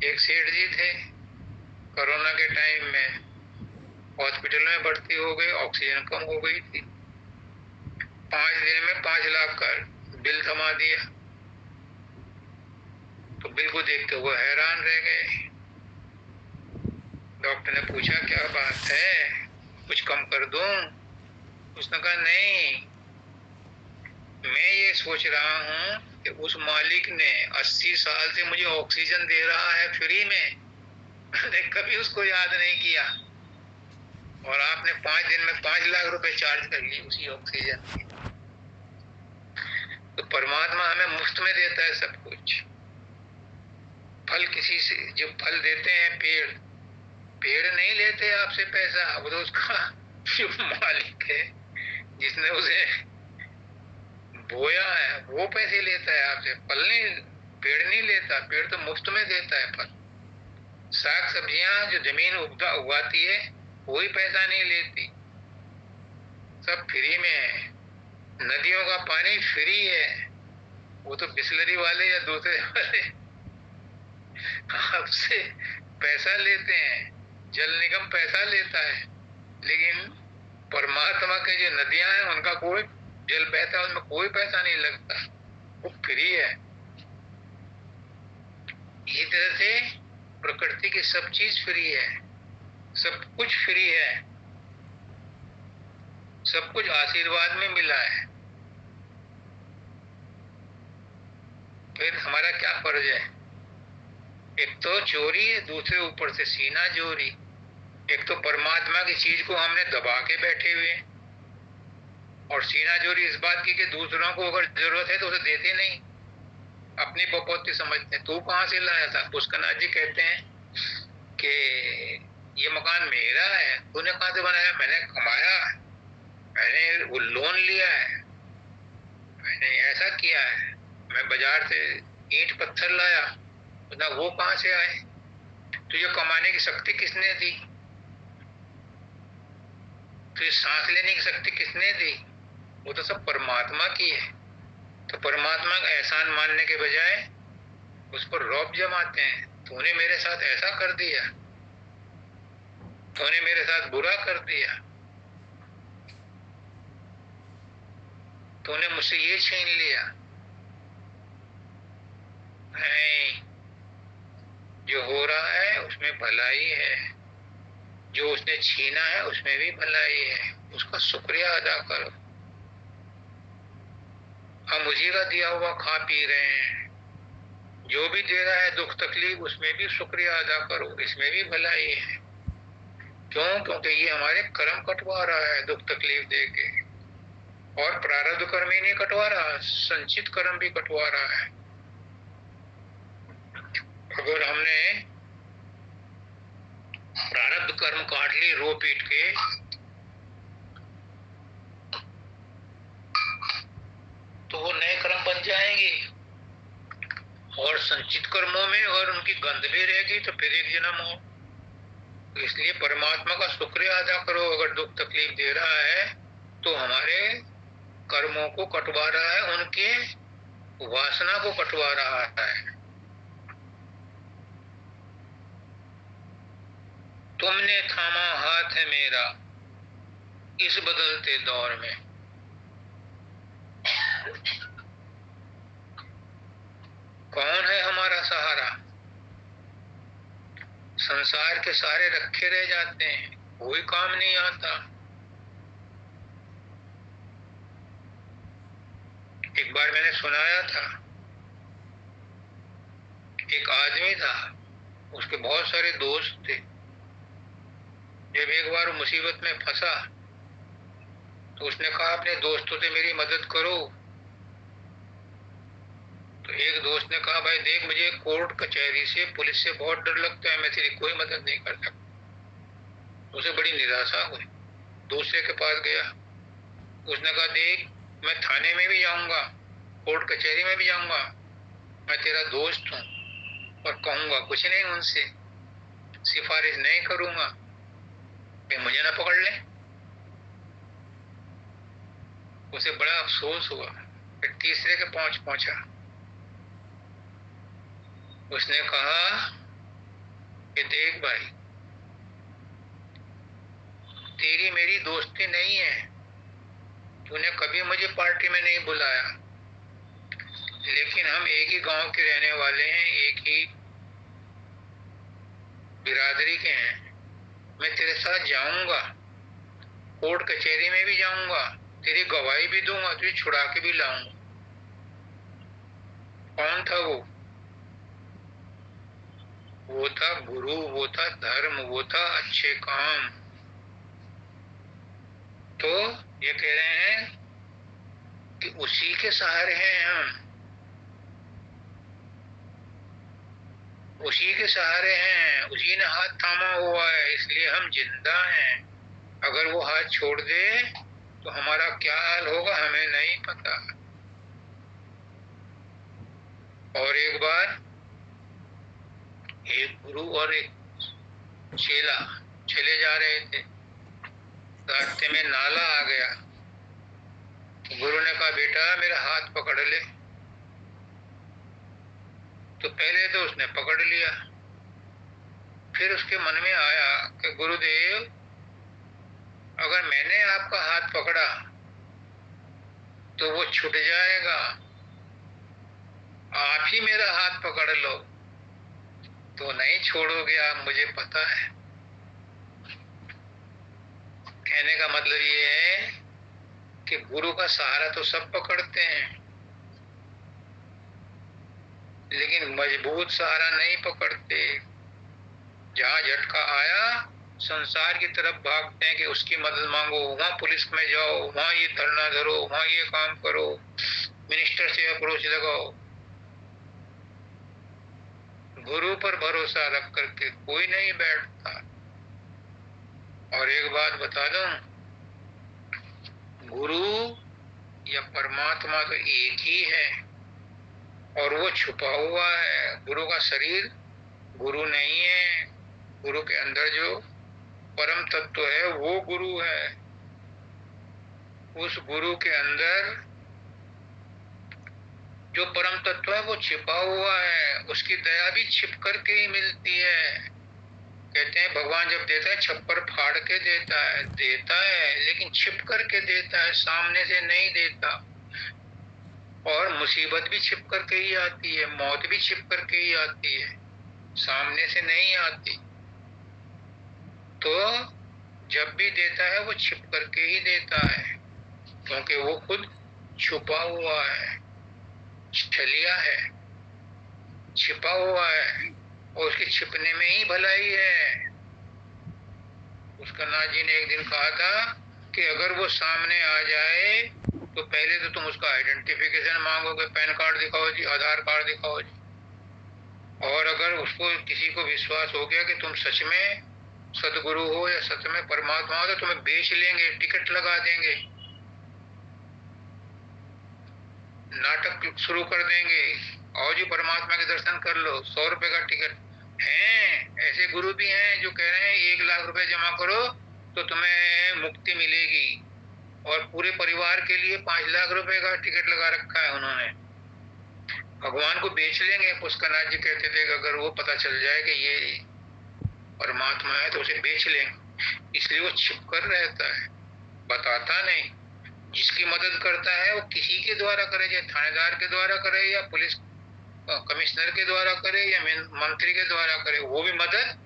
एक सेठ जी थे, कोरोना के टाइम में हॉस्पिटल में भर्ती हो गए, ऑक्सीजन कम हो गई थी, 5 दिन में 5 लाख का बिल थमा दिया। तो बिल को देखते हुए हैरान रह गए। डॉक्टर ने पूछा क्या बात है, कुछ कम कर दूं? उसने कहा नहीं, मैं ये सोच रहा हूं कि उस मालिक ने 80 साल से मुझे ऑक्सीजन दे रहा है फ्री में, मैंने कभी उसको याद नहीं किया, और आपने 5 दिन में 5 लाख रुपए चार्ज कर लिए उसी ऑक्सीजन के। तो परमात्मा हमें मुफ्त में देता है सब कुछ। फल किसी से, जो फल देते हैं पेड़, पेड़ नहीं लेते आपसे पैसा, वो तो उसका जो मालिक है जिसने उसे बोया है वो पैसे लेता है आपसे, फल नहीं, पेड़ नहीं लेता, पेड़ तो मुफ्त में देता है फल। साग सब्जियां जो जमीन उगाती है कोई पैसा नहीं लेती, सब फ्री में है। नदियों का पानी फ्री है, वो तो बिस्लरी वाले या दूसरे वाले आपसे पैसा लेते हैं, जल निगम पैसा लेता है, लेकिन परमात्मा के जो नदियां हैं उनका कोई जल बहता है, उनमें कोई पैसा नहीं लगता, वो फ्री है। इसी तरह से प्रकृति की सब चीज फ्री है, सब कुछ फ्री है, सब कुछ आशीर्वाद में मिला है। फिर हमारा क्या फर्ज है? एक तो चोरी है, दूसरे ऊपर से सीना चोरी। एक तो परमात्मा की चीज को हमने दबा के बैठे हुए, और सीना चोरी इस बात की कि दूसरों को अगर जरूरत है तो उसे देते नहीं, अपनी बपौती समझते हैं। तू कहाँ से लाया था? पुष्करनाथ जी कहते हैं कि ये मकान मेरा है, तूने कहाँ से बनाया? मैंने कमाया, मैंने वो लोन लिया है, मैंने ऐसा किया है, मैं बाजार से ईंट पत्थर लाया, ना वो कहाँ से आए? तुझे कमाने की शक्ति किसने दी? तुझे सांस लेने की शक्ति किसने दी? वो तो सब परमात्मा की है। तो परमात्मा का एहसान मानने के बजाय उस पर रौब जमाते हैं, तूने मेरे साथ ऐसा कर दिया, तूने मेरे साथ बुरा कर दिया, तूने मुझसे ये छीन लिया। नहीं, जो हो रहा है उसमें भलाई है, जो उसने छीना है उसमें भी भलाई है, उसका शुक्रिया अदा करो। हम उसी का दिया हुआ खा पी रहे हैं, जो भी दे रहा है दुख तकलीफ उसमें भी शुक्रिया अदा करो, इसमें भी भलाई है। क्यों? क्योंकि ये हमारे कर्म कटवा रहा है दुख तकलीफ दे के, और प्रारब्ध कर्म ही नहीं कटवा रहा, संचित कर्म भी कटवा रहा है। अगर हमने प्रारब्ध कर्म काट लिए रो पीट के, तो वो नए कर्म बन जाएंगे, और संचित कर्मों में और उनकी गंध भी रहेगी तो फिर एक जन्म हो। तो इसलिए परमात्मा का शुक्रिया अदा करो। अगर दुख तकलीफ दे रहा है तो हमारे कर्मों को कटवा रहा है, उनके वासना को कटवा रहा है। तुमने थामा हाथ है मेरा इस बदलते दौर में। कौन है हमारा सहारा? संसार के सारे रखे रह जाते हैं, कोई काम नहीं आता। एक बार मैंने सुनाया था, एक आदमी था, उसके बहुत सारे दोस्त थे। जब एक बार मुसीबत में फंसा तो उसने कहा अपने दोस्तों से मेरी मदद करो। तो एक दोस्त ने कहा भाई देख, मुझे कोर्ट कचहरी से पुलिस से बहुत डर लगता है, मैं तेरी कोई मदद नहीं कर सकता। उसे बड़ी निराशा हुई, दूसरे के पास गया, उसने कहा देख, मैं थाने में भी जाऊंगा, कोर्ट कचहरी में भी जाऊंगा, मैं तेरा दोस्त हूँ, और कहूंगा कुछ नहीं, उनसे सिफारिश नहीं करूंगा कि मुझे ना पकड़ ले। उसे बड़ा अफसोस हुआ। फिर तीसरे के पहुंच पहुंचा, उसने कहा कि देख भाई, तेरी मेरी दोस्ती नहीं है, तूने कभी मुझे पार्टी में नहीं बुलाया, लेकिन हम एक ही गांव के रहने वाले हैं, एक ही बिरादरी के हैं। मैं तेरे साथ जाऊंगा, कोर्ट कचहरी में भी जाऊंगा, तेरी गवाही भी दूंगा, तुझे छुड़ा के भी लाऊंगा। कौन था वो? वो था गुरु, वो था धर्म, वो था अच्छे काम। तो ये कह रहे हैं कि उसी के सहारे हैं हम, उसी के सहारे हैं, उसी ने हाथ थामा हुआ है, इसलिए हम जिंदा हैं। अगर वो हाथ छोड़ दे तो हमारा क्या हाल होगा हमें नहीं पता। और एक बार एक गुरु और एक चेला चले जा रहे थे, रास्ते में नाला आ गया। गुरु ने कहा, बेटा मेरा हाथ पकड़ ले। तो पहले तो उसने पकड़ लिया, फिर उसके मन में आया कि गुरुदेव, अगर मैंने आपका हाथ पकड़ा तो वो छूट जाएगा, आप ही मेरा हाथ पकड़ लो तो नहीं छोड़ोगे आप, मुझे पता है। कहने का मतलब ये है कि गुरु का सहारा तो सब पकड़ते हैं, लेकिन मजबूत सहारा नहीं पकड़ते। जहां झटका आया संसार की तरफ भागते हैं कि उसकी मदद मांगो, वहां पुलिस में जाओ, वहां ये धरना धरो, वहां ये काम करो, मिनिस्टर से अप्रोच लगाओ। गुरु पर भरोसा रख करके कोई नहीं बैठता। और एक बात बता दूं, गुरु या परमात्मा तो एक ही है, और वो छुपा हुआ है। गुरु का शरीर गुरु नहीं है, गुरु के अंदर जो परम तत्व है वो गुरु है। उस गुरु के अंदर जो परम तत्व है वो छिपा हुआ है, उसकी दया भी छिप करके ही मिलती है। कहते हैं भगवान जब देता है छप्पर फाड़ के देता है, देता है लेकिन छिप करके देता है, सामने से नहीं देता। और मुसीबत भी छिप करके ही आती है, मौत भी छिप करके ही आती है, सामने से नहीं आती। तो जब भी देता है वो छिप करके ही देता है, क्योंकि वो खुद छुपा हुआ है, छलिया है, छिपा हुआ है, और उसके छिपने में ही भलाई है। उसका नाथ जी ने एक दिन कहा था कि अगर वो सामने आ जाए तो पहले तो तुम उसका आइडेंटिफिकेशन मांगोगे, पैन कार्ड दिखाओ जी, आधार कार्ड दिखाओ जी। और अगर उसको किसी को विश्वास हो गया कि तुम सच में सदगुरु हो या सच में परमात्मा हो, तो तुम्हें बेच लेंगे, टिकट लगा देंगे, नाटक शुरू कर देंगे, आओ जी परमात्मा के दर्शन कर लो, 100 रुपए का टिकट। हैं ऐसे गुरु भी हैं जो कह रहे हैं 1 लाख रुपए जमा करो तो तुम्हें मुक्ति मिलेगी, और पूरे परिवार के लिए 5 लाख रुपए का टिकट लगा रखा है उन्होंने। भगवान को बेच लेंगे। पुष्करनाथ जी कहते थे कि अगर वो पता चल जाए कि ये परमात्मा है तो उसे बेच लेंगे। इसलिए वो छिप कर रहता है, बताता नहीं। जिसकी मदद करता है वो किसी के द्वारा करे, चाहे थानेदार के द्वारा करे या पुलिस कमिश्नर के द्वारा करे या मंत्री के द्वारा करे, वो भी मदद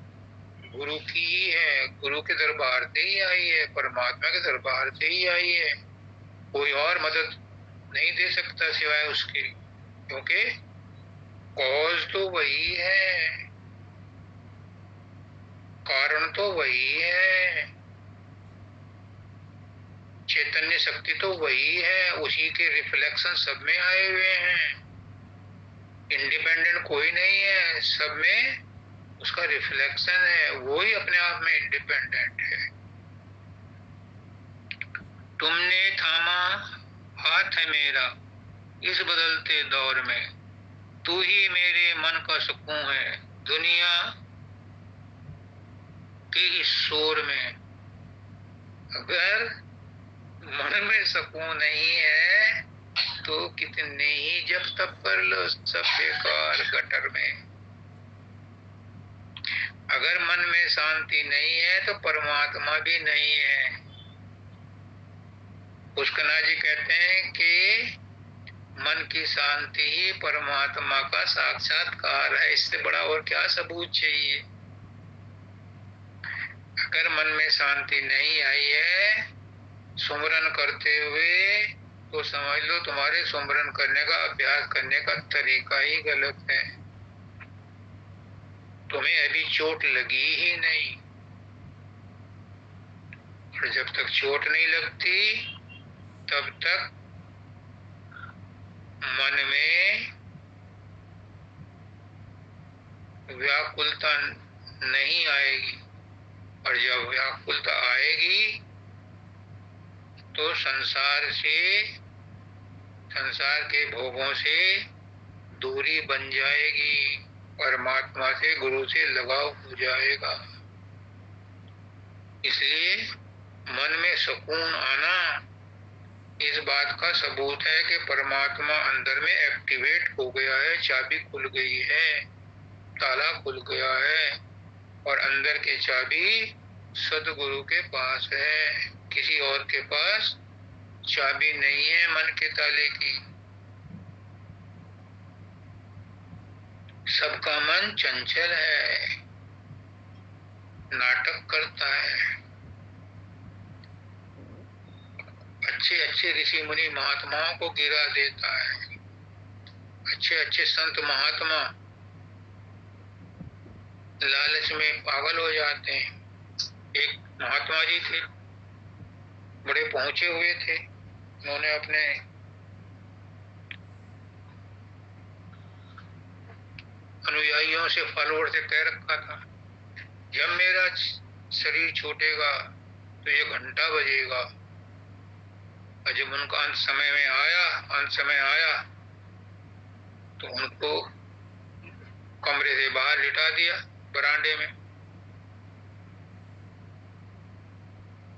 गुरु की ही है, गुरु के दरबार से ही आई है, परमात्मा के दरबार से ही आई है। कोई और मदद नहीं दे सकता सिवाय उसके, क्योंकि कॉज तो वही है, कारण तो वही है, चैतन्य शक्ति तो वही है, उसी के रिफ्लेक्शन सब में आए हुए हैं। इंडिपेंडेंट कोई नहीं है, सब में उसका रिफ्लेक्शन है, वो ही अपने आप में इंडिपेंडेंट है। तुमने थामा हाथ है मेरा इस बदलते दौर में, तू ही मेरे मन का सुकून है दुनिया के इस शोर में। अगर मन में सुकून नहीं है तो कितने ही जब तब कर लो, सब बेकार गटर में। अगर मन में शांति नहीं है तो परमात्मा भी नहीं है। पुष्कना जी कहते हैं कि मन की शांति ही परमात्मा का साक्षात्कार है। इससे बड़ा और क्या सबूत चाहिए। अगर मन में शांति नहीं आई है सुमरन करते हुए, तो समझ लो तुम्हारे सुमरन करने का, अभ्यास करने का तरीका ही गलत है। तुम्हें अभी चोट लगी ही नहीं, और जब तक चोट नहीं लगती तब तक मन में व्याकुलता नहीं आएगी, और जब व्याकुलता आएगी तो संसार के भोगों से दूरी बन जाएगी, परमात्मा से, गुरु से लगाव हो जाएगा। इसलिए मन में सुकून आना इस बात का सबूत है कि परमात्मा अंदर में एक्टिवेट हो गया है, चाबी खुल गई है, ताला खुल गया है, और अंदर की चाबी सदगुरु के पास है। किसी और के पास चाबी नहीं है मन के ताले की। सबका मन चंचल है, नाटक करता है। अच्छे अच्छे ऋषि मुनि महात्माओं को गिरा देता है। अच्छे अच्छे संत महात्मा लालच में पागल हो जाते हैं। एक महात्मा जी थे, बड़े पहुंचे हुए थे। उन्होंने अपने अनुयायियों से, फॉलोअर से कह रखा था, जब मेरा शरीर छूटेगा तो ये घंटा बजेगा। और जब उनका अंत समय आया तो उनको कमरे से बाहर लिटा दिया, बरामदे में।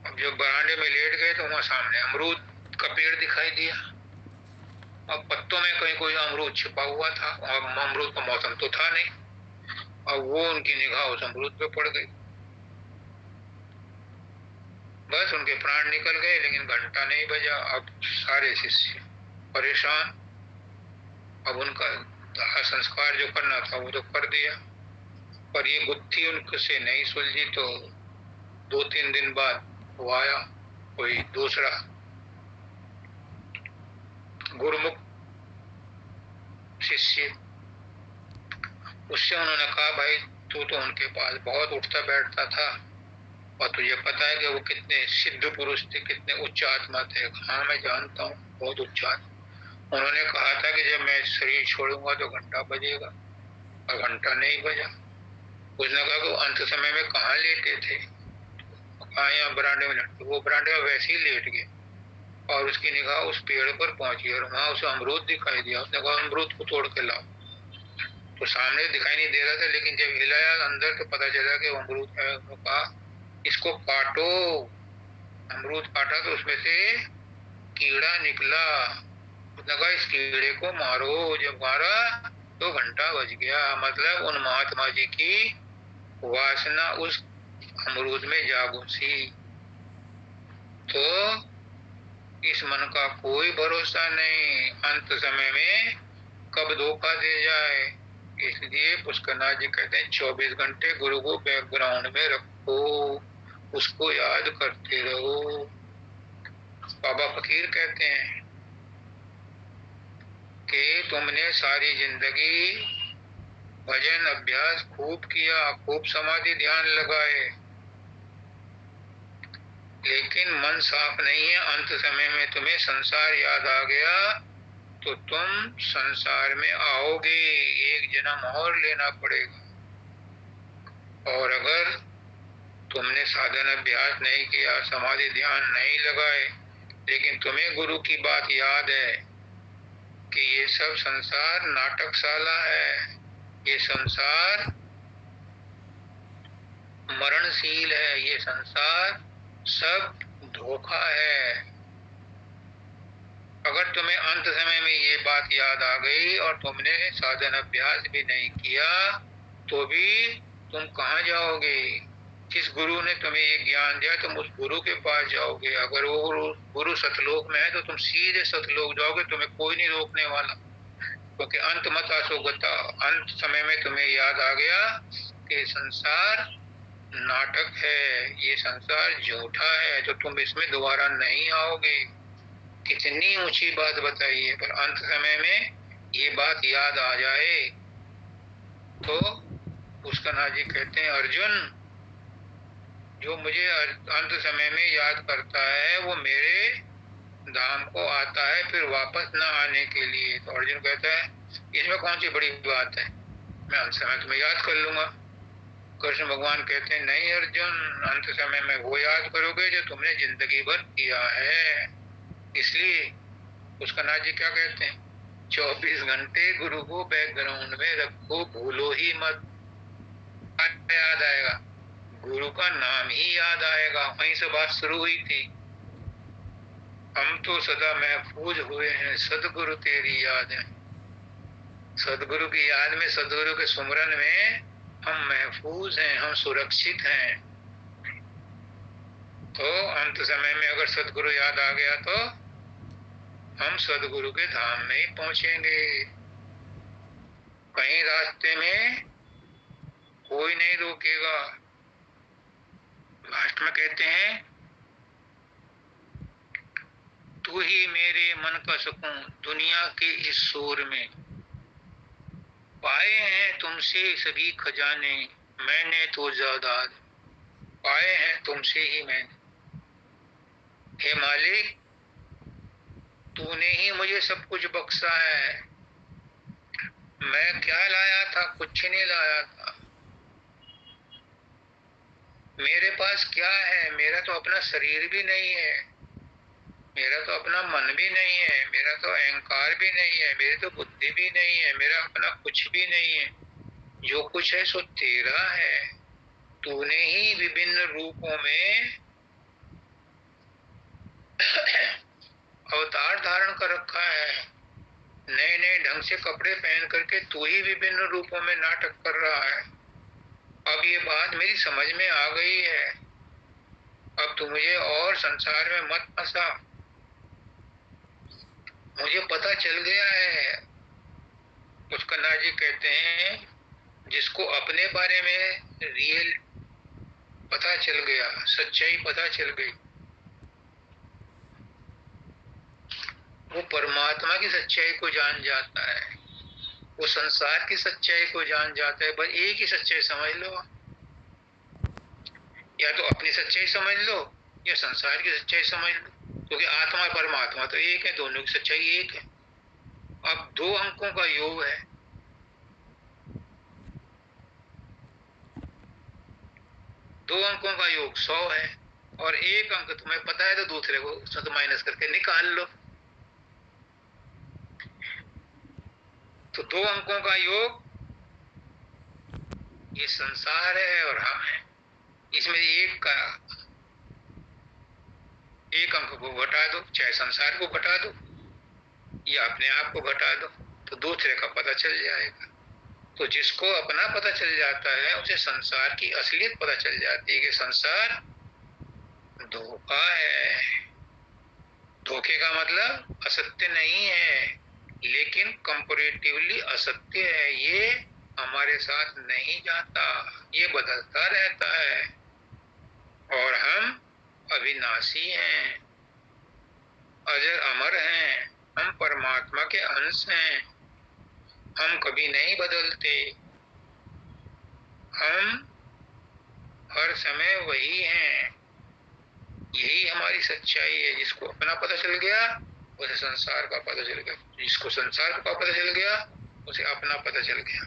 अब जब बरामदे में लेट गए तो वहां सामने अमरूद का पेड़ दिखाई दिया। अब पत्तों में कहीं कोई अमरूद छिपा हुआ था, और अमरूद का मौसम तो था नहीं। अब वो उनकी निगाह उस अमरूद पे पड़ गई। बस उनके प्राण निकल गए, लेकिन घंटा नहीं बजा। अब सारे शिष्य परेशान। अब उनका दाह संस्कार जो करना था वो तो कर दिया, पर ये गुत्थी उनसे नहीं सुलझी। तो 2-3 दिन बाद वो आया कोई दूसरा गुरुमुख शिष्य। उससे उन्होंने कहा, भाई तू तो उनके पास बहुत उठता बैठता था, और तुझे पता है कि वो कितने सिद्ध पुरुष थे, कितने उच्च आत्मा थे। हाँ मैं जानता हूँ, बहुत उच्च आत्मा। उन्होंने कहा था कि जब मैं शरीर छोड़ूंगा तो घंटा बजेगा, और घंटा नहीं बजा। उसने कहा कि अंत समय में कहाँ लेटे थे। कहा यहाँ बरामदे में लेटे। वो बरामदे में वैसे ही लेट गए, और उसकी निगाह उस पेड़ पर पहुंची, और वहां उसे अमरूद दिखाई दिया। उसने कहा अमरूद को तोड़ के लाओ। तो सामने दिखाई नहीं दे रहा था, लेकिन जब हिलाया अंदर तो पता चला कि वो अमरूद है। उसने कहा इसको काटो। अमरूद काटा तो उसमें से कीड़ा निकला। उसने कहा इस कीड़े को मारो। जब मारा तो घंटा बज गया। मतलब उन महात्मा जी की वासना उस अमरूद में जाग उठी। तो इस मन का कोई भरोसा नहीं, अंत समय में कब धोखा दे जाए। इसलिए पुष्करनाथ जी कहते हैं 24 घंटे गुरु को बैकग्राउंड में रखो, उसको याद करते रहो। बाबा फकीर कहते हैं कि तुमने सारी जिंदगी भजन अभ्यास खूब किया, खूब समाधि ध्यान लगाए, लेकिन मन साफ नहीं है। अंत समय में तुम्हें संसार याद आ गया तो तुम संसार में आओगे, एक जन्म और लेना पड़ेगा। और अगर तुमने साधन अभ्यास नहीं किया, समाधि ध्यान नहीं लगाए, लेकिन तुम्हें गुरु की बात याद है कि ये सब संसार नाटकशाला है, ये संसार मरणशील है, ये संसार सब धोखा है। अगर तुम्हें अंत समय में ये बात याद आ गई और तुमने साधन अभ्यास भी नहीं किया, तो भी तुम कहाँ जाओगे? जिस गुरु ने तुम्हें ये ज्ञान दिया तुम उस गुरु के पास जाओगे। अगर वो गुरु सतलोक में है तो तुम सीधे सतलोक जाओगे, तुम्हें कोई नहीं रोकने वाला। क्योंकि अंत मत असोगता, अंत समय में तुम्हें याद आ गया कि संसार नाटक है, ये संसार झूठा है, तो तुम इसमें दोबारा नहीं आओगे। कितनी ऊंची बात बताई है, पर अंत समय में ये बात याद आ जाए तो पुष्करनाथ जी कहते हैं, अर्जुन जो मुझे अंत समय में याद करता है वो मेरे धाम को आता है फिर वापस न आने के लिए। तो अर्जुन कहता है इसमें कौन सी बड़ी बात है, मैं अंत समय तुम्हें याद कर लूंगा। कृष्ण भगवान कहते हैं नहीं अर्जुन, अंत समय में वो याद करोगे जो तुमने जिंदगी भर किया है। इसलिए उसका नाथ जी क्या कहते हैं, 24 घंटे गुरु को बैकग्राउंड में रखो, भूलो ही मत। याद आएगा, गुरु का नाम ही याद आएगा। वहीं से बात शुरू हुई थी, हम तो सदा महफूज हुए हैं, सदगुरु तेरी याद है। सदगुरु की याद में, सदगुरु के सुमरन में हम महफूज हैं, हम सुरक्षित हैं। तो अंत समय में अगर सदगुरु याद आ गया तो हम सदगुरु के धाम में ही पहुंचेंगे। कहीं रास्ते में कोई नहीं रोकेगा। लास्ट में कहते हैं, तू ही मेरे मन का सुकून दुनिया के इस शोर में, पाए हैं तुमसे सभी खजाने, मैंने तो जायदाद पाए हैं तुमसे ही मैंने। हे मालिक, तूने ही मुझे सब कुछ बख्शा है। मैं क्या लाया था, कुछ नहीं लाया था। मेरे पास क्या है, मेरा तो अपना शरीर भी नहीं है, मेरा तो अपना मन भी नहीं है, मेरा तो अहंकार भी नहीं है, मेरी तो बुद्धि भी नहीं है, मेरा अपना कुछ भी नहीं है। जो कुछ है सो तेरा है। तूने ही विभिन्न रूपों में अवतार धारण कर रखा है। नए नए ढंग से कपड़े पहन करके तू ही विभिन्न रूपों में नाटक कर रहा है। अब ये बात मेरी समझ में आ गई है, अब तू मुझे और संसार में मत फंसा। मुझे पता चल गया है। पुष्करनाथ जी कहते हैं, जिसको अपने बारे में रियल पता चल गया, सच्चाई पता चल गई, वो परमात्मा की सच्चाई को जान जाता है, वो संसार की सच्चाई को जान जाता है। बस एक ही सच्चाई समझ लो, या तो अपनी सच्चाई समझ लो या संसार की सच्चाई समझ लो, क्योंकि आत्मा और परमात्मा तो एक है, दोनों की सच्चाई एक है। अब दो अंकों का योग है, दो अंकों का योग 100 है, और एक अंक तुम्हें पता है तो दूसरे को उसमें तो माइनस करके निकाल लो। तो दो अंकों का योग ये संसार है और हम है। इसमें एक अंक को घटा दो, चाहे संसार को घटा दो या अपने आप को घटा दो, तो दूसरे का पता चल जाएगा। तो जिसको अपना पता चल जाता है उसे संसार की असलियत पता चल जाती है कि संसार धोखा है। धोखे का मतलब असत्य नहीं है, लेकिन कंपैरेटिवली असत्य है। ये हमारे साथ नहीं जाता, ये बदलता रहता है। और हम अविनाशी हैं, अजर अमर हैं, हम परमात्मा के अंश हैं, हम कभी नहीं बदलते, हम हर समय वही हैं। यही हमारी सच्चाई है। जिसको अपना पता चल गया उसे संसार का पता चल गया, जिसको संसार का पता चल गया उसे अपना पता चल गया।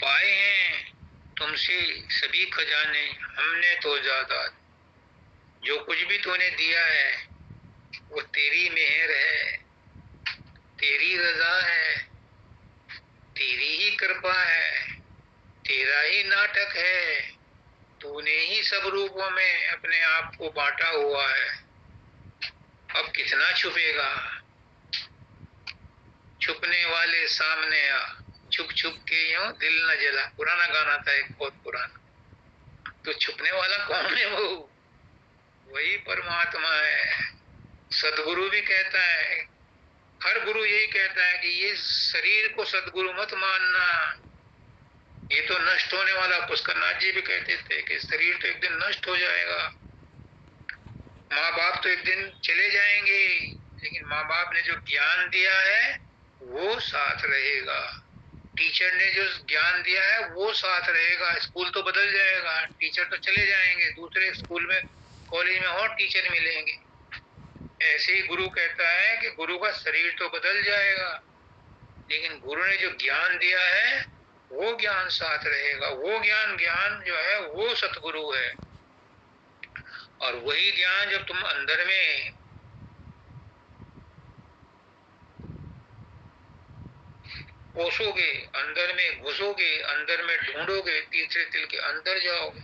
पाए हैं तुमसे सभी खजाने, हमने तो ज्यादा। जो कुछ भी तूने दिया है वो तेरी मेहर है, तेरी रजा है, तेरी ही कृपा है, तेरा ही नाटक है। तूने ही सब रूपों में अपने आप को बांटा हुआ है। अब कितना छुपेगा? छुपने वाले सामने आ, छुप छुप के यूं दिल न जला, पुराना गाना था एक बहुत पुराना। तो छुपने वाला कौन है? वो वही परमात्मा है। सदगुरु भी कहता है, हर गुरु यही कहता है कि ये शरीर को सदगुरु मत मानना, ये तो नष्ट होने वाला। पुष्करनाथ जी भी कहते थे कि शरीर तो एक दिन नष्ट हो जाएगा, माँ बाप तो एक दिन चले जाएंगे, लेकिन माँ बाप ने जो ज्ञान दिया है वो साथ रहेगा। टीचर ने जो ज्ञान दिया है वो साथ रहेगा। स्कूल तो बदल जाएगा, टीचर तो चले जाएंगे, दूसरे स्कूल में कॉलेज में और टीचर मिलेंगे। ऐसे ही गुरु कहता है कि गुरु का शरीर तो बदल जाएगा, लेकिन गुरु ने जो ज्ञान दिया है वो ज्ञान साथ रहेगा। वो ज्ञान ज्ञान जो है वो सतगुरु है। और वही ज्ञान जब तुम अंदर में पोसोगे, अंदर में घुसोगे, अंदर में ढूंढोगे, तीसरे तिल के अंदर जाओगे,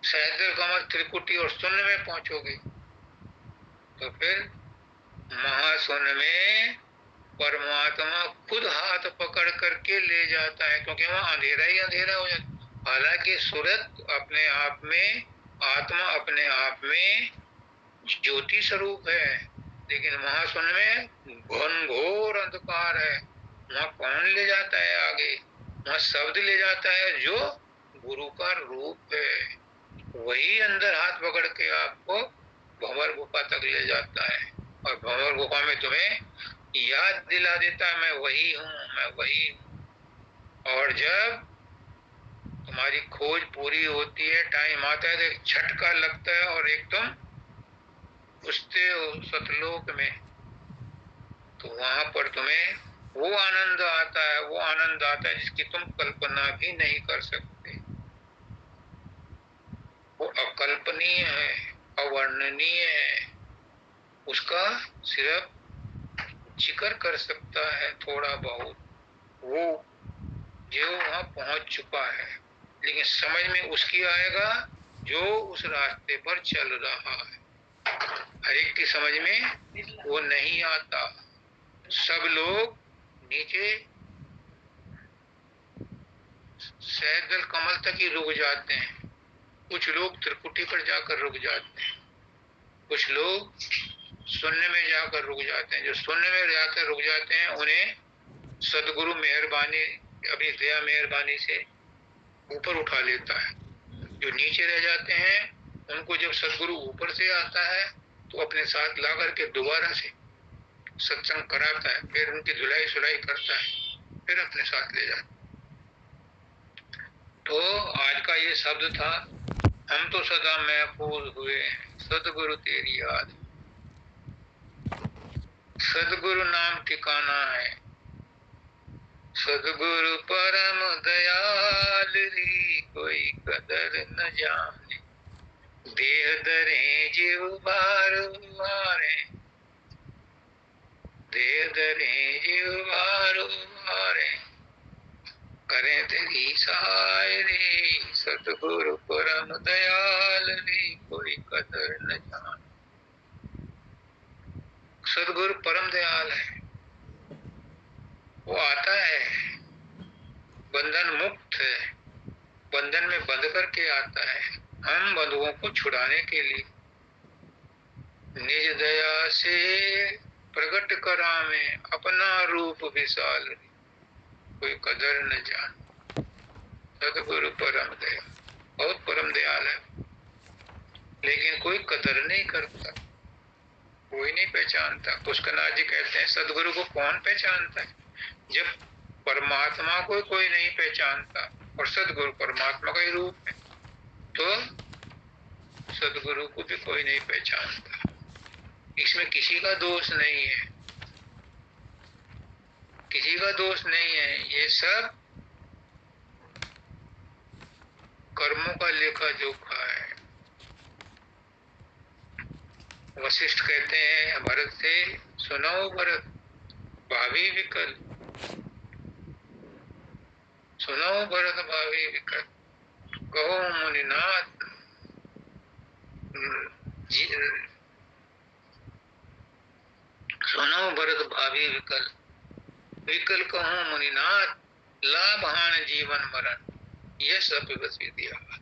सहस्त्र कमल त्रिकुटी और शून्य में पहुंचोगे, तो फिर महाशून्य में परमात्मा खुद हाथ पकड़ करके ले जाता है, क्योंकि वहां अंधेरा ही अंधेरा हो जाता है। हालांकि सूरत अपने आप में, आत्मा अपने आप में ज्योति स्वरूप है, लेकिन महाशून्य में घनघोर अंधकार है। वहां कौन ले जाता है आगे? वहां शब्द ले जाता है जो गुरु का रूप है। वही अंदर हाथ पकड़ के आपको भंवर गुफा तक ले जाता है, और भंवर गुफा में तुम्हें याद दिला देता है मैं वही हूँ, मैं वही हूँ। और जब तुम्हारी खोज पूरी होती है, टाइम आता है, तो एक झटका लगता है और एकदम घुसते हो सतलोक में, तो वहां पर तुम्हें वो आनंद आता है, वो आनंद आता है जिसकी तुम कल्पना भी नहीं कर सकते। वो अकल्पनीय है, अवर्णनीय है। उसका सिर्फ जिक्र कर सकता है थोड़ा बहुत, वो जो वहां पहुंच चुका है। लेकिन समझ में उसकी आएगा जो उस रास्ते पर चल रहा है। हर एक की समझ में वो नहीं आता। सब लोग नीचे सहस्त्र कमल तक ही रुक जाते हैं, कुछ लोग त्रिकुटी पर जाकर रुक जाते हैं, कुछ लोग शून्य में जाकर रुक जाते हैं। जो शून्य में जाकर रुक जाते हैं उन्हें सदगुरु मेहरबानी, अपनी दया मेहरबानी से ऊपर उठा लेता है। जो नीचे रह जाते हैं उनको जब सदगुरु ऊपर से आता है तो अपने साथ ला करके दोबारा से सत्संग कराता है, फिर उनकी धुलाई सुलाई करता है, फिर अपने साथ ले जाता है। तो आज का ये शब्द था, हम तो सदा महफूज हुए हैं सदगुरु तेरी याद। सदगुरु नाम ठिकाना है, सदगुरु परम दयाल री कोई कदर न जाने। देह दरे जीव बार बारे, देह दरे जीव बार बारे, करें तेरी सहाय रे सतगुरु परम दयाल रे कोई कदर न जाने। सतगुरु परम दयाल है, वो आता है, बंधन मुक्त है, बंधन में बंध करके आता है हम बंधुओं को छुड़ाने के लिए। निज दया से प्रकट करावे अपना रूप विशाल, कोई कदर न जान। सतगुरु परम दयाल, बहुत परम दयाल है, लेकिन कोई कदर नहीं करता, कोई नहीं पहचानता। पुष्करनाथ जी कहते हैं सदगुरु को कौन पहचानता है? जब परमात्मा को कोई नहीं पहचानता, और सदगुरु परमात्मा का ही रूप है, तो सदगुरु को भी कोई नहीं पहचानता। इसमें किसी का दोष नहीं है, किसी का दोष नहीं है, ये सब कर्मों का लेखा जोखा है। वशिष्ठ कहते हैं भरत से, सुनो भरत भावी विकल, सुनो भरत भावी विकल, कहो मुनिनाथ सुनो भरत भावी विकल, विकल कहूँ मुनिनाथ, लाभान जीवन मरण, यह सब विवश विधिया।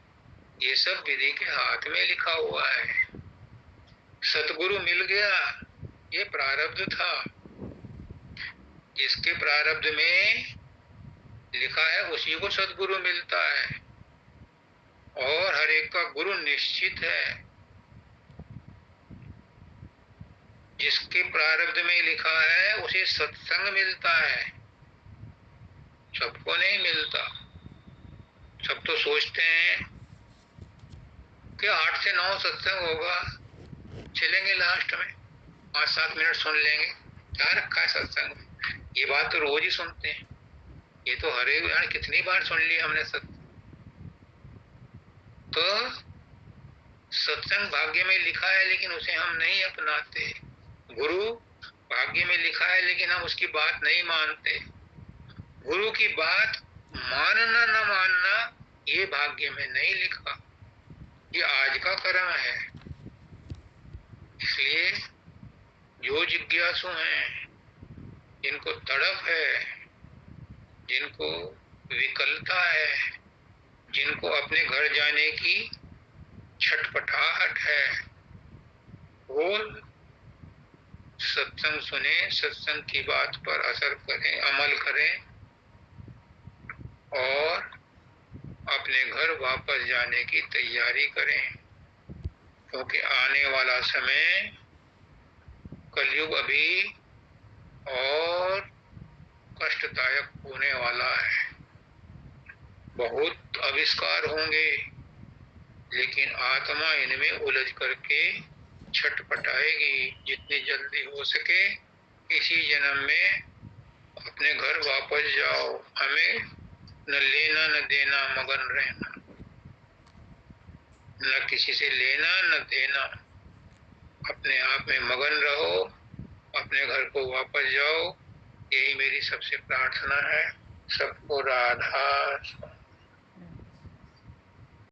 ये सब विधि के हाथ में लिखा हुआ है। सतगुरु मिल गया, ये प्रारब्ध था। जिसके प्रारब्ध में लिखा है उसी को सतगुरु मिलता है, और हर एक का गुरु निश्चित है। जिसके प्रारब्ध में लिखा है उसे सत्संग मिलता है, सबको नहीं मिलता। सब तो सोचते हैं कि 8 से 9 सत्संग होगा, चलेंगे लास्ट में 5-7 मिनट सुन लेंगे, क्या रखा है सत्संग में। ये बात तो रोज ही सुनते हैं। ये तो हरे यार कितनी बार सुन लिया हमने सत्संग। तो सत्संग भाग्य में लिखा है लेकिन उसे हम नहीं अपनाते। गुरु भाग्य में लिखा है लेकिन हम उसकी बात नहीं मानते। गुरु की बात मानना न मानना ये भाग्य में नहीं लिखा, ये आज का कर्म है। इसलिए जो जिज्ञासु हैं, जिनको तड़प है, जिनको विकलता है, जिनको अपने घर जाने की छटपटाहट है, वो सत्संग सुने, सत्संग की बात पर असर करें, अमल करें और अपने घर वापस जाने की तैयारी करें। क्योंकि आने वाला समय कलयुग अभी और कष्टदायक होने वाला है। बहुत आविष्कार होंगे लेकिन आत्मा इनमें उलझ करके छटपटाएगी। जितनी जल्दी हो सके इसी जन्म में अपने घर वापस जाओ। हमें न लेना न देना, मगन रहना, न किसी से लेना न देना, अपने आप में मगन रहो, अपने घर को वापस जाओ। यही मेरी सबसे प्रार्थना है। सबको राधा।